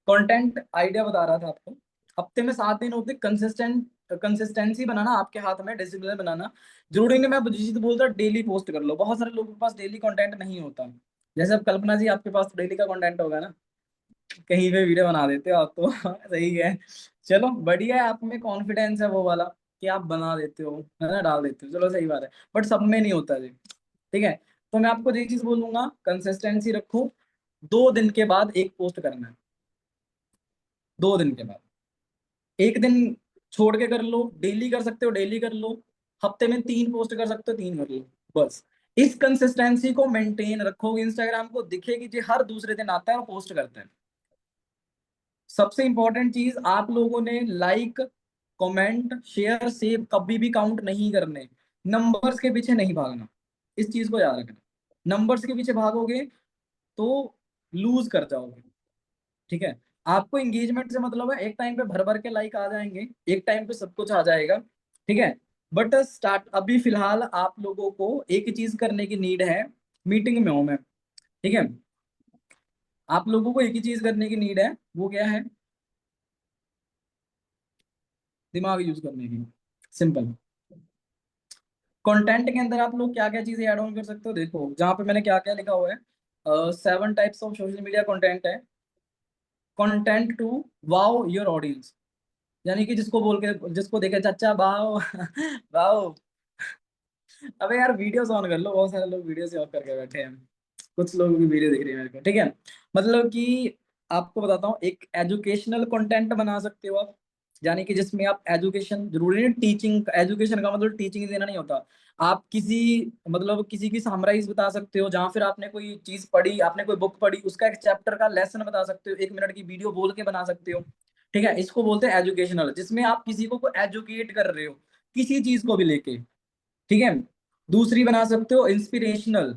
कंटेंट आइडिया बता रहा था आपको। हफ्ते में 7 दिन होते, कंसिस्टेंसी बनाना आपके हाथ में, डिसिप्लिन बनाना। जरूरी नहीं मैं जीत बोलता डेली पोस्ट कर लो, बहुत सारे लोगों के पास डेली कंटेंट नहीं होता। जैसे अब कल्पना जी, आपके पास डेली का कंटेंट होगा ना, कहीं पे वीडियो बना देते हो आप तो सही है। चलो बढ़िया है, आप में कॉन्फिडेंस है वो वाला कि आप बना देते हो, है ना, डाल देते हो, चलो सही बात है। बट सब में नहीं होता जी, ठीक है। तो मैं आपको यही चीज बोलूंगा, कंसिस्टेंसी रखो। 2 दिन के बाद एक पोस्ट करना है, 2 दिन के बाद। एक दिन छोड़ के कर लो, डेली कर सकते हो डेली कर लो, हफ्ते में 3 पोस्ट कर सकते हो 3 कर लो, बस। इस कंसिस्टेंसी को मेंटेन रखोगे, इंस्टाग्राम को दिखेगी जी हर दूसरे दिन आता है और पोस्ट करते हैं। सबसे इंपॉर्टेंट चीज, आप लोगों ने लाइक, कमेंट, शेयर, सेव कभी भी काउंट नहीं करने, नंबर्स के पीछे नहीं भागना, इस चीज को याद रखना। नंबर्स के पीछे भागोगे तो लूज कर जाओगे, ठीक है। आपको एंगेजमेंट से मतलब है, एक टाइम पे भर भर के लाइक आ जाएंगे, एक टाइम पे सब कुछ आ जाएगा, ठीक है। बट स्टार्ट अभी फिलहाल आप लोगों को एक ही चीज करने की नीड है, मीटिंग में हूं मैं, ठीक है। आप लोगों को एक ही चीज करने की नीड है, वो क्या है, दिमाग यूज करने की, सिंपल। कंटेंट के अंदर आप लोग क्या क्या चीजें ऐड ऑन कर सकते हो, देखो जहाँ पे मैंने क्या क्या लिखा हुआ है। 7 types of social media content है। Content to wow your audience, यानी कि जिसको बोल के, जिसको देखे चाचा वाओ वाओ। अबे यार वीडियोस ऑन कर लो, बहुत सारे लोग वीडियो से ऑफ करके बैठे हैं, कुछ लोग भी वीडियो देख रहे हैं मेरे को, ठीक है। मतलब कि आपको बताता हूँ, एक एजुकेशनल कंटेंट बना सकते हो आप, यानी कि जिसमें आप एजुकेशन, जरूरी नहीं टीचिंग, एजुकेशन का मतलब टीचिंग देना नहीं होता। आप किसी, मतलब किसी की समराइज बता सकते हो, जहाँ फिर आपने कोई चीज पढ़ी, आपने कोई बुक पढ़ी, उसका एक चैप्टर का लेसन बता सकते हो, 1 मिनट की वीडियो बोल के बना सकते हो, ठीक है। इसको बोलते हैं एजुकेशनल, जिसमें आप किसी को एजुकेट कर रहे हो, किसी चीज को भी लेके, ठीक है। दूसरी बना सकते हो इंस्पिरेशनल,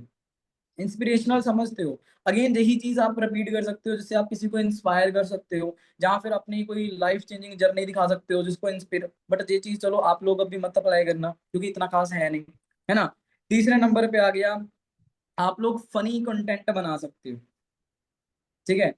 इंस्पिरेशनल समझते हो, अगेन यही चीज आप रिपीट कर सकते हो, जिससे आप किसी को इंस्पायर कर सकते हो, जहां फिर अपनी कोई लाइफ चेंजिंग जर्नी दिखा सकते हो जिसको इंस्पायर। बट ये चीज चलो आप लोग अभी मत अप्लाई करना, क्योंकि इतना खास है नहीं, है ना। तीसरे नंबर पे आ गया, आप लोग फनी कंटेंट बना सकते हो, ठीक है।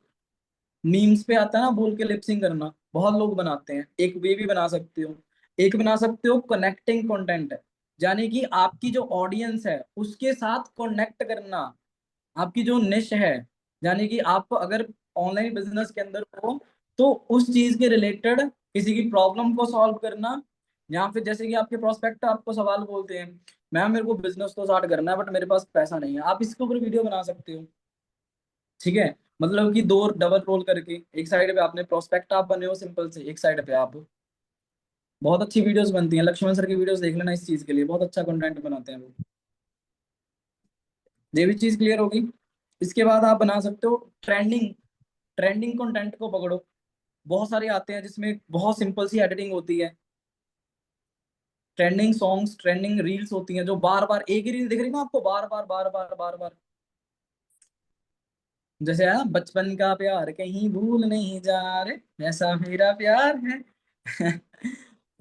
मीम्स पे आता है ना बोल के लिपसिंग करना, बहुत लोग बनाते हैं, एक वे भी बना सकते हो। एक बना सकते हो कनेक्टिंग कंटेंट, यानी कि आपकी जो ऑडियंस है उसके साथ कनेक्ट करना, आपकी जो निश है, यानी कि आप अगर ऑनलाइन बिजनेस के अंदर हो, तो उस चीज के रिलेटेड किसी की प्रॉब्लम को सॉल्व करना। या फिर जैसे कि आपके प्रोस्पेक्ट आपको सवाल बोलते हैं, मैम मेरे को बिजनेस तो स्टार्ट करना है बट मेरे पास पैसा नहीं है, आप इसके ऊपर वीडियो बना सकते हो, ठीक है। मतलब कि दो डबल रोल करके, एक साइड पे आपने प्रोस्पेक्ट आप बने हो सिंपल से, एक साइड पे आप, बहुत अच्छी वीडियोस बनती हैं, लक्ष्मण सर की वीडियोस देख लेना, इस चीज के लिए बहुत अच्छा कंटेंट बनाते हैं वो। ये भी चीज क्लियर होगी। इसके बाद आप बना सकते हो ट्रेंडिंग, ट्रेंडिंग कंटेंट को पकड़ो, बहुत सारे आते हैं जिसमें बहुत सिंपल सी एडिटिंग होती है, ट्रेंडिंग सॉन्ग्स, ट्रेंडिंग रील्स होती हैं, जो बार बार एक ही रील दिख रही है ना आपको, बार बार बार बार बार बार, जैसे है ना, बचपन का प्यार कहीं भूल नहीं जा रहे, ऐसा मेरा प्यार है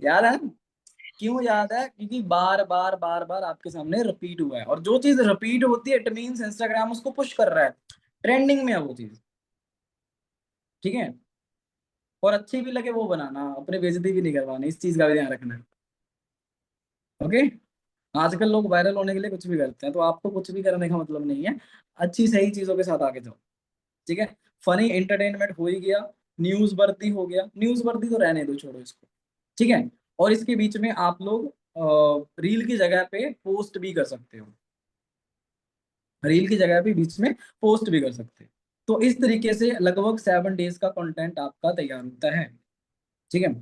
याद है ना? क्यों याद है, क्योंकि बार बार बार बार आपके सामने रिपीट हुआ है, और जो चीज रिपीट होती है इट मीन्स इंस्टाग्राम उसको पुश कर रहा है, ट्रेंडिंग में है वो चीज, ठीक है। और अच्छी भी लगे वो बनाना, अपने बेइज्जती भी नहीं करवानी, इस चीज का भी ध्यान रखना है, ओके। आजकल लोग वायरल होने के लिए कुछ भी करते हैं, तो आपको कुछ भी करने का मतलब नहीं है, अच्छी सही चीजों के साथ आगे जाओ, ठीक है। फनी एंटरटेनमेंट हो ही गया, न्यूज वर्दी हो गया, न्यूज वर्दी तो रहने दो, छोड़ो इसको, ठीक है। और इसके बीच में आप लोग रील की जगह पे पोस्ट भी कर सकते हो, रील की जगह पे बीच में पोस्ट भी कर सकते हो। तो इस तरीके से लगभग 7 डेज का कंटेंट आपका तैयार होता है, ठीक है।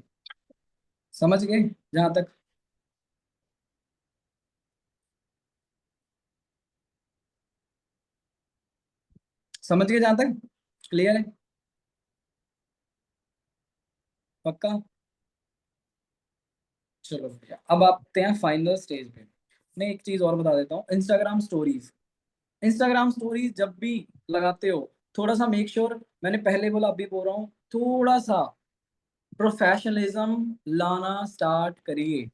समझ गए जहां तक, समझ गए जहां तक, क्लियर है, पक्का। चलो भैया अब आते हैं फाइनल स्टेज पे। मैं एक चीज और बता देता हूँ, इंस्टाग्राम स्टोरीज, इंस्टाग्राम स्टोरीज जब भी लगाते हो, थोड़ा सा मेक श्योर, मैंने पहले बोला अभी बोल रहा हूँ, थोड़ा सा प्रोफेशनलिज्म लाना स्टार्ट करिए,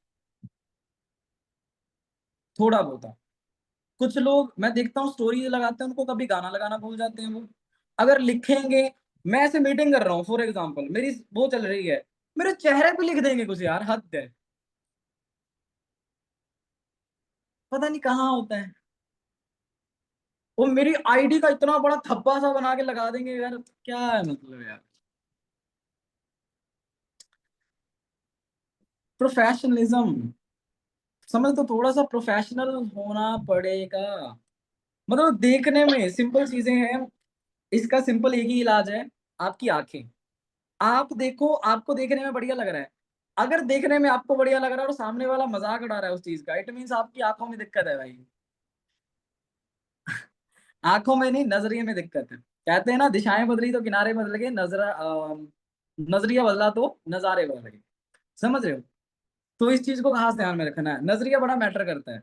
थोड़ा बहुत। कुछ लोग मैं देखता हूँ स्टोरी लगाते हैं, उनको कभी गाना लगाना भूल जाते हैं वो। अगर लिखेंगे, मैं ऐसे मीटिंग कर रहा हूँ फॉर एग्जांपल, मेरी वो चल रही है, मेरे चेहरे पे लिख देंगे कुछ, यार हद है, पता नहीं कहाँ होता है। वो मेरी आईडी का इतना बड़ा थप्पा सा बना के लगा देंगे, यार क्या है मतलब यार। प्रोफेशनलिज्म समझ, तो थोड़ा सा प्रोफेशनल होना पड़ेगा। मतलब देखने में सिंपल चीजें हैं, इसका सिंपल एक ही इलाज है, आपकी आंखें। आप देखो, आपको देखने में बढ़िया लग रहा है, अगर देखने में आपको बढ़िया लग रहा है और सामने वाला मजाक उड़ा रहा है उस चीज का, इट मीन्स आपकी आंखों में दिक्कत है भाई। आंखों में नहीं, नजरिए में दिक्कत है। कहते हैं ना, दिशाएं बदली तो किनारे बदल गए, नजरिया बदला तो नजारे बदल गए। समझ रहे हो? तो इस चीज को खास ध्यान में रखना है, नजरिया बड़ा मैटर करता है।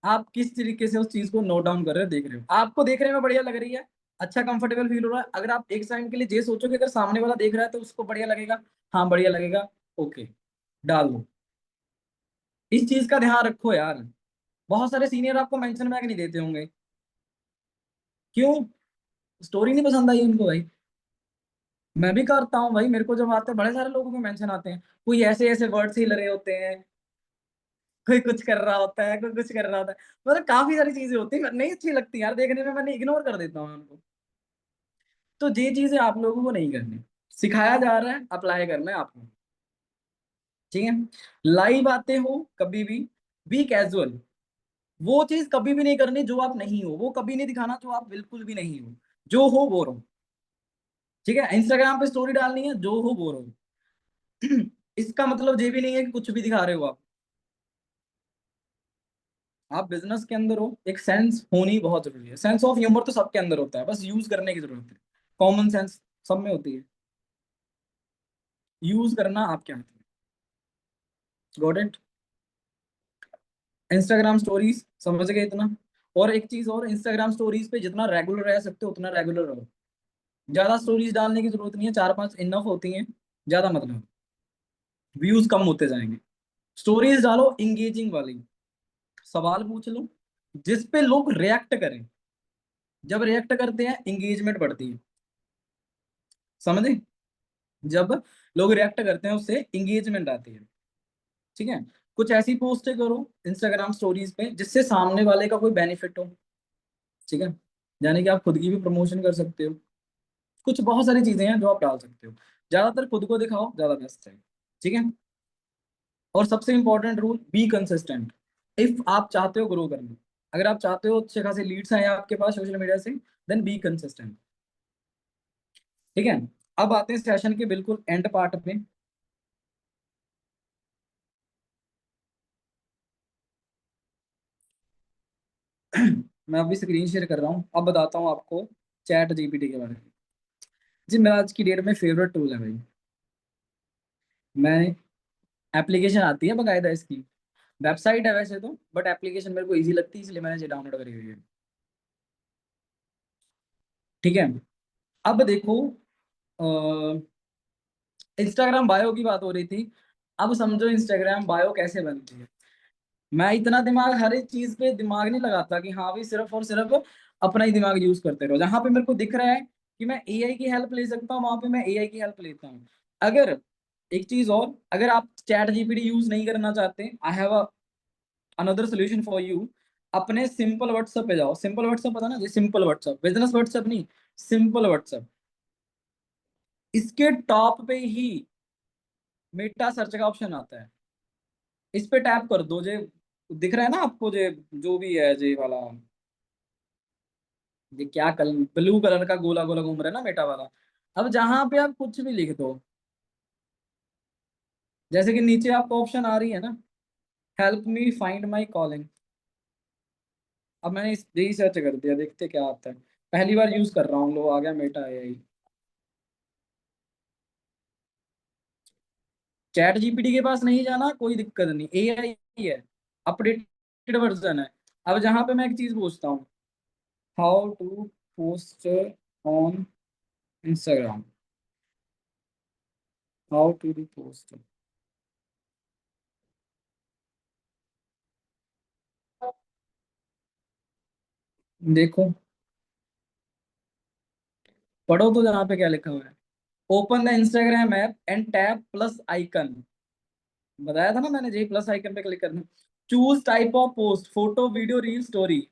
आप किस तरीके से उस चीज को नोट डाउन कर रहे हो, देख रहे हो, आपको देखने में बढ़िया लग रही है, अच्छा कंफर्टेबल फील हो रहा है, अगर आप एक सेकंड के लिए ये सोचो कि अगर सामने वाला देख रहा है तो उसको बढ़िया लगेगा, हाँ बढ़िया लगेगा, ओके, डाल दो। इस चीज का ध्यान रखो यार। बहुत सारे सीनियर आपको मेंशन बैक नहीं देते होंगे, क्यों? स्टोरी नहीं पसंद आई उनको भाई। मैं भी करता हूँ भाई, मेरे को जब आते हैं बड़े सारे लोगों के मेंशन आते हैं, कोई ऐसे ऐसे वर्ड्स ही लगे होते हैं, कोई कुछ कर रहा होता है, कोई कुछ कर रहा होता है, मतलब काफी सारी चीजें होती है, नहीं अच्छी लगती यार देखने में, मैंने इग्नोर कर देता हूँ उनको। तो ये चीजें आप लोगों को नहीं करनी, सिखाया जा रहा है, अप्लाई करना है आपको। ठीक है? लाइव आते हो कभी भी, बी कैजुअल, वो चीज कभी भी नहीं करनी जो आप नहीं हो, वो कभी नहीं दिखाना जो आप बिल्कुल भी नहीं हो, जो हो वो रहो। ठीक है? इंस्टाग्राम पे स्टोरी डालनी है, जो हो वो रहो। इसका मतलब ये भी नहीं है कि कुछ भी दिखा रहे हो आप बिजनेस के अंदर हो, एक सेंस होनी बहुत जरूरी है, सेंस ऑफ ह्यूमर तो सबके अंदर होता है, बस यूज करने की जरूरत है, कॉमन सेंस सब में होती है, यूज करना आपके हाथ में। Got it? इंस्टाग्राम स्टोरीज समझ गए इतना? और एक चीज और, इंस्टाग्राम स्टोरीज पे जितना रेगुलर रह सकते हो उतना रेगुलर रहो, ज्यादा स्टोरीज डालने की जरूरत नहीं है, 4-5 इनफ होती हैं, ज्यादा मतलब, व्यूज कम होते जाएंगे। स्टोरीज डालो इंगेजिंग वाली, सवाल पूछ लो जिस पे लोग रिएक्ट करें, जब रिएक्ट करते हैं इंगेजमेंट बढ़ती है, समझे? जब लोग रिएक्ट करते हैं उससे इंगेजमेंट आती है। ठीक है? कुछ ऐसी पोस्टें करो इंस्टाग्राम स्टोरीज पे जिससे सामने वाले का कोई बेनिफिट हो। ठीक है? यानी कि आप खुद की भी प्रमोशन कर सकते हो, कुछ बहुत सारी चीजें हैं जो आप डाल सकते हो, ज्यादातर खुद को दिखाओ, ज्यादा बेस्ट है। ठीक है? और सबसे important rule, be consistent. If आप चाहते हो ग्रो करना, अगर आप चाहते हो अच्छे खासे लीड्स आए आपके पास सोशल मीडिया से, देन बी कंसिस्टेंट। ठीक है? अब आते हैं सेशन के बिल्कुल एंड पार्ट पे। मैं अभी स्क्रीन शेयर कर रहा हूँ, अब बताता हूँ आपको चैट जीपीटी के बारे में। जी, मेरा आज की डेट में फेवरेट टूल है भाई। मैं, एप्लीकेशन आती है बकायदा इसकी, वेबसाइट है वैसे तो, बट एप्लीकेशन मेरे को इजी लगती है इसलिए मैंने ये डाउनलोड करी हुई है। ठीक है? अब देखो, इंस्टाग्राम बायो की बात हो रही थी, अब समझो इंस्टाग्राम बायो कैसे बनती है। मैं इतना दिमाग हर एक चीज पे दिमाग नहीं लगाता कि हाँ भाई सिर्फ और सिर्फ अपना ही दिमाग यूज करते रहो, जहां पे मेरे को दिख रहा है कि मैं एआई की हेल्प ले सकता हूँ वहां पे मैं एआई की हेल्प लेता हूँ। अगर, एक चीज और, अगर आप चैट जीपीटी यूज नहीं करना चाहते, I have another solution for you. अपने सिंपल व्हाट्सएप पे जाओ, सिंपल व्हाट्सएप पता ना जी, सिंपल व्हाट्सएप, बिजनेस व्हाट्सएप नहीं, सिंपल व्हाट्सएप। इसके टॉप पे ही मेटा सर्च का ऑप्शन आता है, इस पे टैप कर दो, जे दिख रहा है ना आपको, जे जो भी है जे वाला, ये क्या कलर, ब्लू कलर का गोला गोला घूम रहा है ना मेटा वाला। अब जहां पे आप कुछ भी लिख दो, जैसे कि नीचे आपको ऑप्शन आ रही है ना, help me find my calling. अब मैंने इस यही सर्च कर दिया, देखते क्या आता है, पहली बार यूज कर रहा हूँ, लो आ गया मेटा एआई। चैट जीपीटी के पास नहीं जाना, कोई दिक्कत नहीं, एआई है, अपडेटेड वर्जन है। अब जहां पे मैं एक चीज पूछता हूँ, how to post on Instagram, how to do post. देखो, पढ़ो तो जहाँ पे क्या लिखा हुआ है। Open the Instagram app and tap plus icon, बताया था ना मैंने, जी प्लस आइकन पे क्लिक करना। Choose type of post, photo video reel story,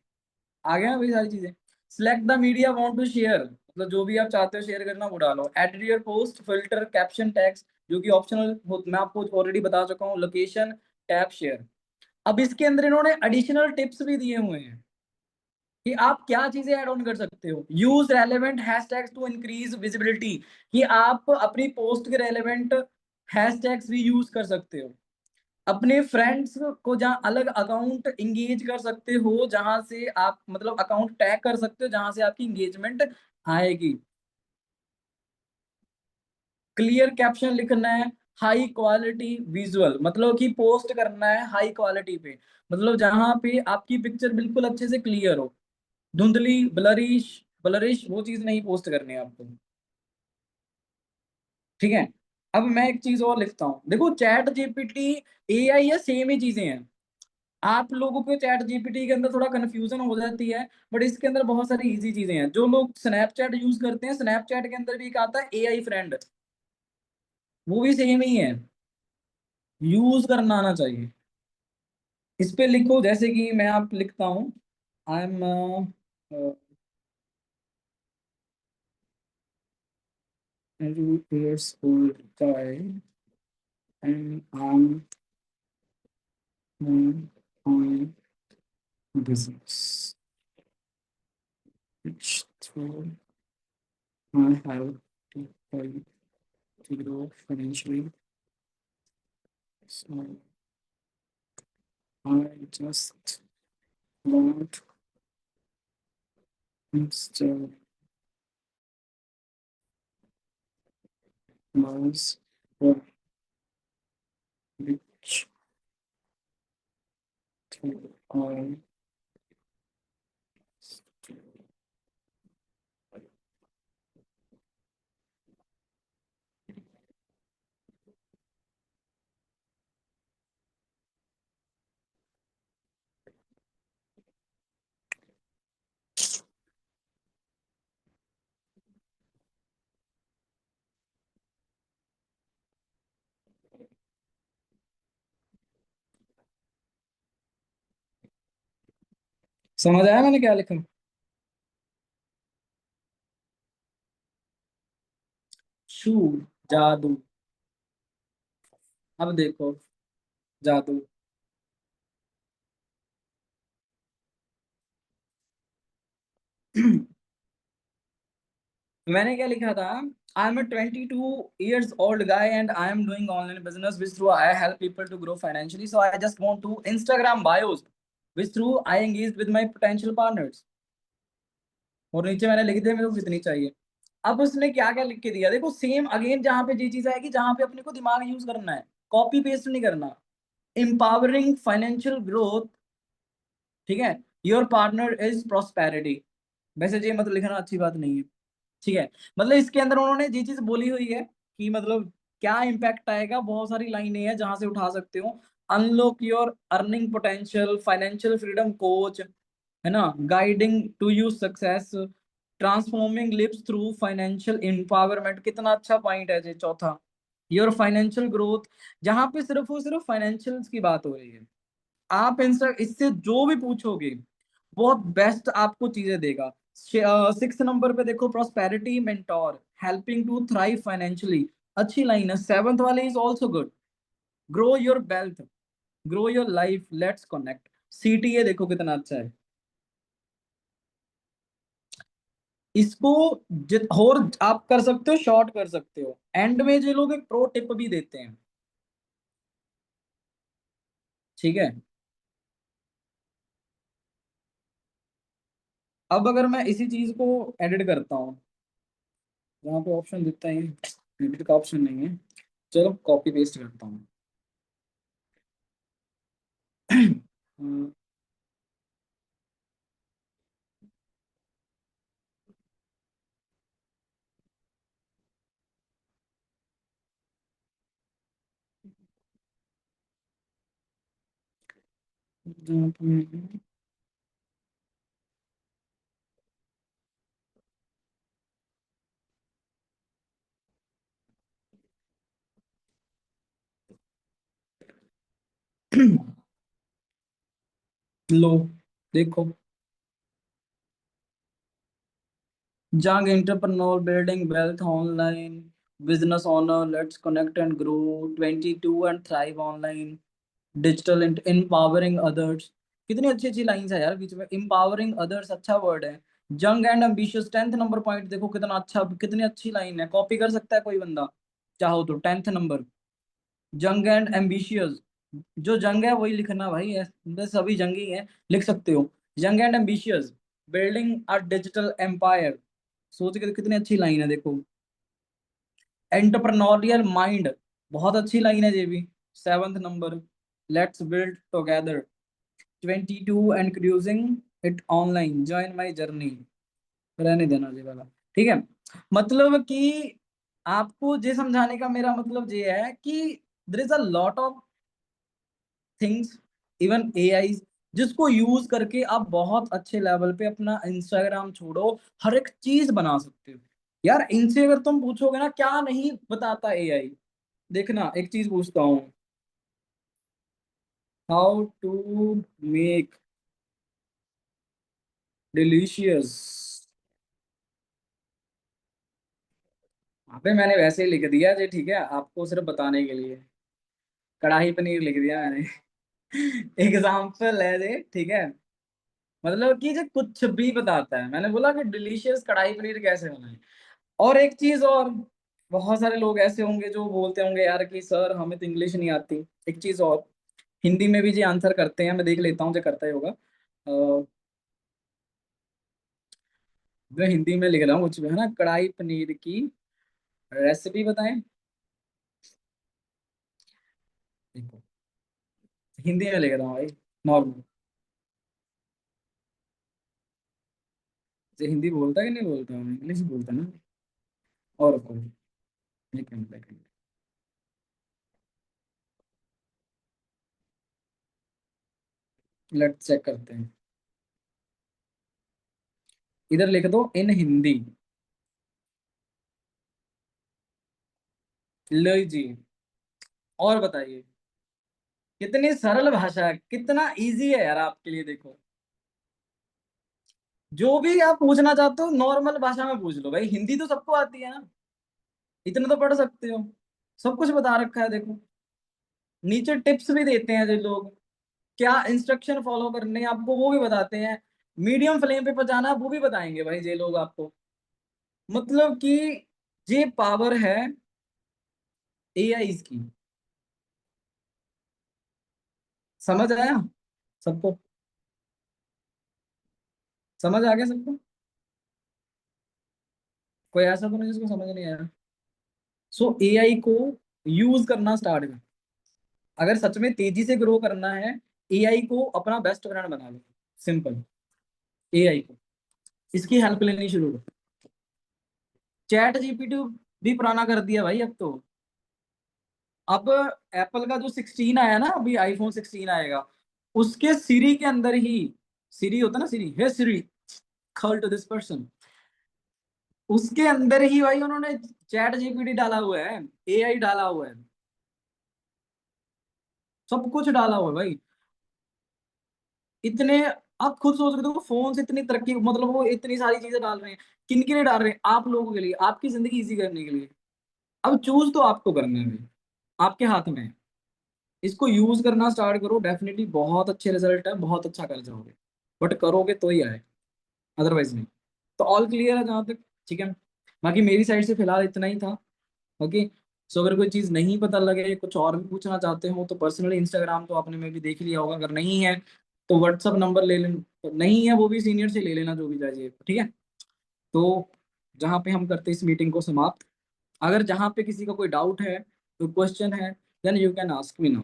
आ गया ना भाई सारी चीजें। Select the media want to share, मतलब जो भी आप चाहते हो शेयर करना वो डालो। Edit your post, filter, caption, tags, जो कि ऑप्शनल मैं आपको ऑलरेडी बता चुका हूँ। Location, tap, share. अब इसके अंदर इन्होंने एडिशनल टिप्स भी दिए हुए हैं कि आप क्या चीजें ऐड ऑन कर सकते हो। Use relevant hashtags to increase visibility, कि आप अपनी पोस्ट के रेलेवेंट हैशटैग्स भी यूज कर सकते हो। अपने फ्रेंड्स को जहाँ अलग अकाउंट इंगेज कर सकते हो, जहां से आप मतलब अकाउंट टैग कर सकते हो जहां से आपकी इंगेजमेंट आएगी। क्लियर कैप्शन लिखना है। हाई क्वालिटी विजुअल, मतलब कि पोस्ट करना है हाई क्वालिटी पे, मतलब जहां पे आपकी पिक्चर बिल्कुल अच्छे से क्लियर हो। धुंधली, ब्लरिश, ब्लरिश वो चीज नहीं पोस्ट करनी है आपको। ठीक है। अब मैं एक चीज और लिखता हूँ, देखो चैट जीपीटी, एआई या सेम ही चीजें हैं। आप लोगों को चैट जीपीटी के अंदर थोड़ा कंफ्यूजन हो जाती है, बट इसके अंदर बहुत सारी इजी चीजें हैं। जो लोग स्नैपचैट यूज करते हैं, स्नैपचैट के अंदर भी एक आता है एआई फ्रेंड, वो भी सेम ही है, यूज करना आना चाहिए। इस पे लिखो, जैसे कि मैं आप लिखता हूँ, I am 2 years old guy and I'm on business which through I have to pay to grow financially. So I just want Mr. Mouse for which to I समझ आया मैंने क्या लिखा। शू, जादू। अब देखो, जादू। मैंने क्या लिखा था, I am a 22 years old guy and I am doing online business which through I help people to grow financially, so I just want to Instagram bios which through I engage with my potential partners। और नीचे मैंने लिख दिया मेरे को कितनी चाहिए। अब उसने क्या क्या लिख के दिया, देखो सेम अगेन, जहां पे ये चीज आएगी जहां पे अपने को दिमाग यूज करना है, कॉपी पेस्ट नहीं करना। एम्पावरिंग फाइनेंशियल ग्रोथ, ठीक है। योर पार्टनर इज प्रॉस्पेरिटी, वैसे ये मतलब लिखना अच्छी बात नहीं है। ठीक है, मतलब इसके अंदर उन्होंने ये चीज बोली हुई है कि मतलब क्या इम्पैक्ट आएगा, बहुत सारी लाइनें हैं जहां से उठा सकते हो। Unlock your earning potential, financial freedom coach, है ना, guiding to you success, transforming lives through financial empowerment, कितना अच्छा पॉइंट है ये चौथा। योर फाइनेंशियल ग्रोथ, जहां पे सिर्फ और सिर्फ फाइनेंशियल की बात हो रही है। आप इनसे इससे जो भी पूछोगे बहुत बेस्ट आपको चीजें देगा। 6 नंबर पे देखो, prosperity mentor, helping to thrive financially, अच्छी लाइन है। 7th वाले is also good. Grow your wealth, grow your life, let's connect. CTA देखो कितना अच्छा है। इसको जित और आप कर सकते हो, शॉर्ट कर सकते हो। एंड में जो लोग एक प्रो टिप भी देते हैं, ठीक है। अब अगर मैं इसी चीज को एडिट करता हूँ, यहाँ पे ऑप्शन दिखता है, एडिट का ऑप्शन नहीं है, चलो कॉपी पेस्ट करता हूँ। लो देखो, जंग entrepreneur building wealth online, business owner let's connect and grow, 22 and thrive online, digital empowering others. कितनी अच्छी अच्छी लाइंस है यार बीच में, एम्पावरिंग अदर्स अच्छा वर्ड है। Young and ambitious 10th number point देखो कितना अच्छा, कितनी अच्छी लाइन है, कॉपी कर सकता है कोई बंदा चाहो तो। 10th number, young and ambitious, जो जंग है वही लिखना भाई, सभी जंगी हैं, लिख सकते हो। Young and ambitious, building a digital empire, सोच के कितनी अच्छी लाइन है देखो। एंटरप्रेन्योरियल माइंड, बहुत अच्छी लाइन है ये भी। 7th number, let's build together, 22 and cruising it online, join my journey. रहने देना जी वाला, ठीक है। मतलब कि आपको ये समझाने का मेरा मतलब ये है कि there is a lot of things, even AI, जिसको यूज करके आप बहुत अच्छे लेवल पे अपना इंस्टाग्राम छोड़ो हर एक चीज बना सकते हो। यार इनसे अगर तुम पूछोगे ना क्या नहीं बताता एआई, देखना एक चीज पूछता हूँ, हाउ टू मेक डिलीशियस, अबे मैंने वैसे ही लिख दिया जी, ठीक है, आपको सिर्फ बताने के लिए कढ़ाई पनीर लिख दिया मैंने। एग्जाम्पल है जी, ठीक है। मतलब कि जो कुछ भी बताता है, मैंने बोला कि डिलीशियस कढ़ाई पनीर कैसे बनाए। और एक चीज और, बहुत सारे लोग ऐसे होंगे जो बोलते होंगे यार कि सर हमें तो इंग्लिश नहीं आती। एक चीज और, हिंदी में भी जी आंसर करते हैं, मैं देख लेता हूँ जो करता ही होगा। मैं हिंदी में लिख रहा हूँ कुछ भी, है ना, कढ़ाई पनीर की रेसिपी बताएं। देखो हिंदी में लिख रहा हूँ भाई, नॉर्मल। जो हिंदी बोलता है कि नहीं बोलता हूँ, इंग्लिश बोलता ना। और कोई, एक मिनट एक मिनट, लेट चेक करते हैं। इधर लिख दो इन हिंदी, लो जी। और बताइए, कितनी सरल भाषा है, कितना इजी है यार आपके लिए, देखो। जो भी आप पूछना चाहते हो नॉर्मल भाषा में पूछ लो भाई, हिंदी तो सबको आती है ना, इतना तो पढ़ सकते हो। सब कुछ बता रखा है देखो, नीचे टिप्स भी देते हैं जो लोग, क्या इंस्ट्रक्शन फॉलो करने हैं आपको वो भी बताते हैं, मीडियम फ्लेम पे पहुंचाना वो भी बताएंगे भाई ये लोग आपको। मतलब कि ये पावर है एआई की। समझ आया सबको? समझ आ गया सबको? कोई ऐसा तो नहीं जिसको समझ नहीं आया? सो एआई को यूज करना स्टार्ट कर, अगर सच में तेजी से ग्रो करना है, एआई को अपना बेस्ट फ्रेंड बना लो, सिंपल। एआई को इसकी हेल्प लेनी शुरू करो। चैट जीपीटी भी पुराना कर दिया भाई अब तो। अब एप्पल का जो 16 आया ना, अभी आईफोन 16 आएगा, उसके सीरी के अंदर ही, सीरी होता ना, सीरी, हे सीरी कॉल टू दिस पर्सन, उसके अंदर ही भाई उन्होंने चैट जीपीटी डाला हुआ है, एआई डाला हुआ है, सब कुछ डाला हुआ है भाई। इतने, आप खुद सोच रहे हो फोन से इतनी तरक्की, मतलब वो इतनी सारी चीजें डाल रहे हैं, किन के लिए डाल रहे हैं? आप लोगों के लिए, आपकी जिंदगी इजी करने के लिए। अब चूज तो आपको करना है भाई, आपके हाथ में है। इसको यूज करना स्टार्ट करो, डेफिनेटली बहुत अच्छे रिजल्ट है, बहुत अच्छा कर जाओगे। बट करोगे तो ही आए, अदरवाइज नहीं। तो ऑल क्लियर है जहां तक, ठीक है। बाकी मेरी साइड से फिलहाल इतना ही था। ओके, सो अगर कोई चीज नहीं पता लगे, कुछ और भी पूछना चाहते हो तो पर्सनली इंस्टाग्राम तो आपने में भी देख लिया होगा, अगर नहीं है तो व्हाट्सअप नंबर ले लेना, तो नहीं है वो भी सीनियर से ले लेना जो भी चाहिए, ठीक है। तो जहाँ पे हम करते हैं इस मीटिंग को समाप्त, अगर जहाँ पे किसी का कोई डाउट है, कोई क्वेश्चन है, then you can ask me now.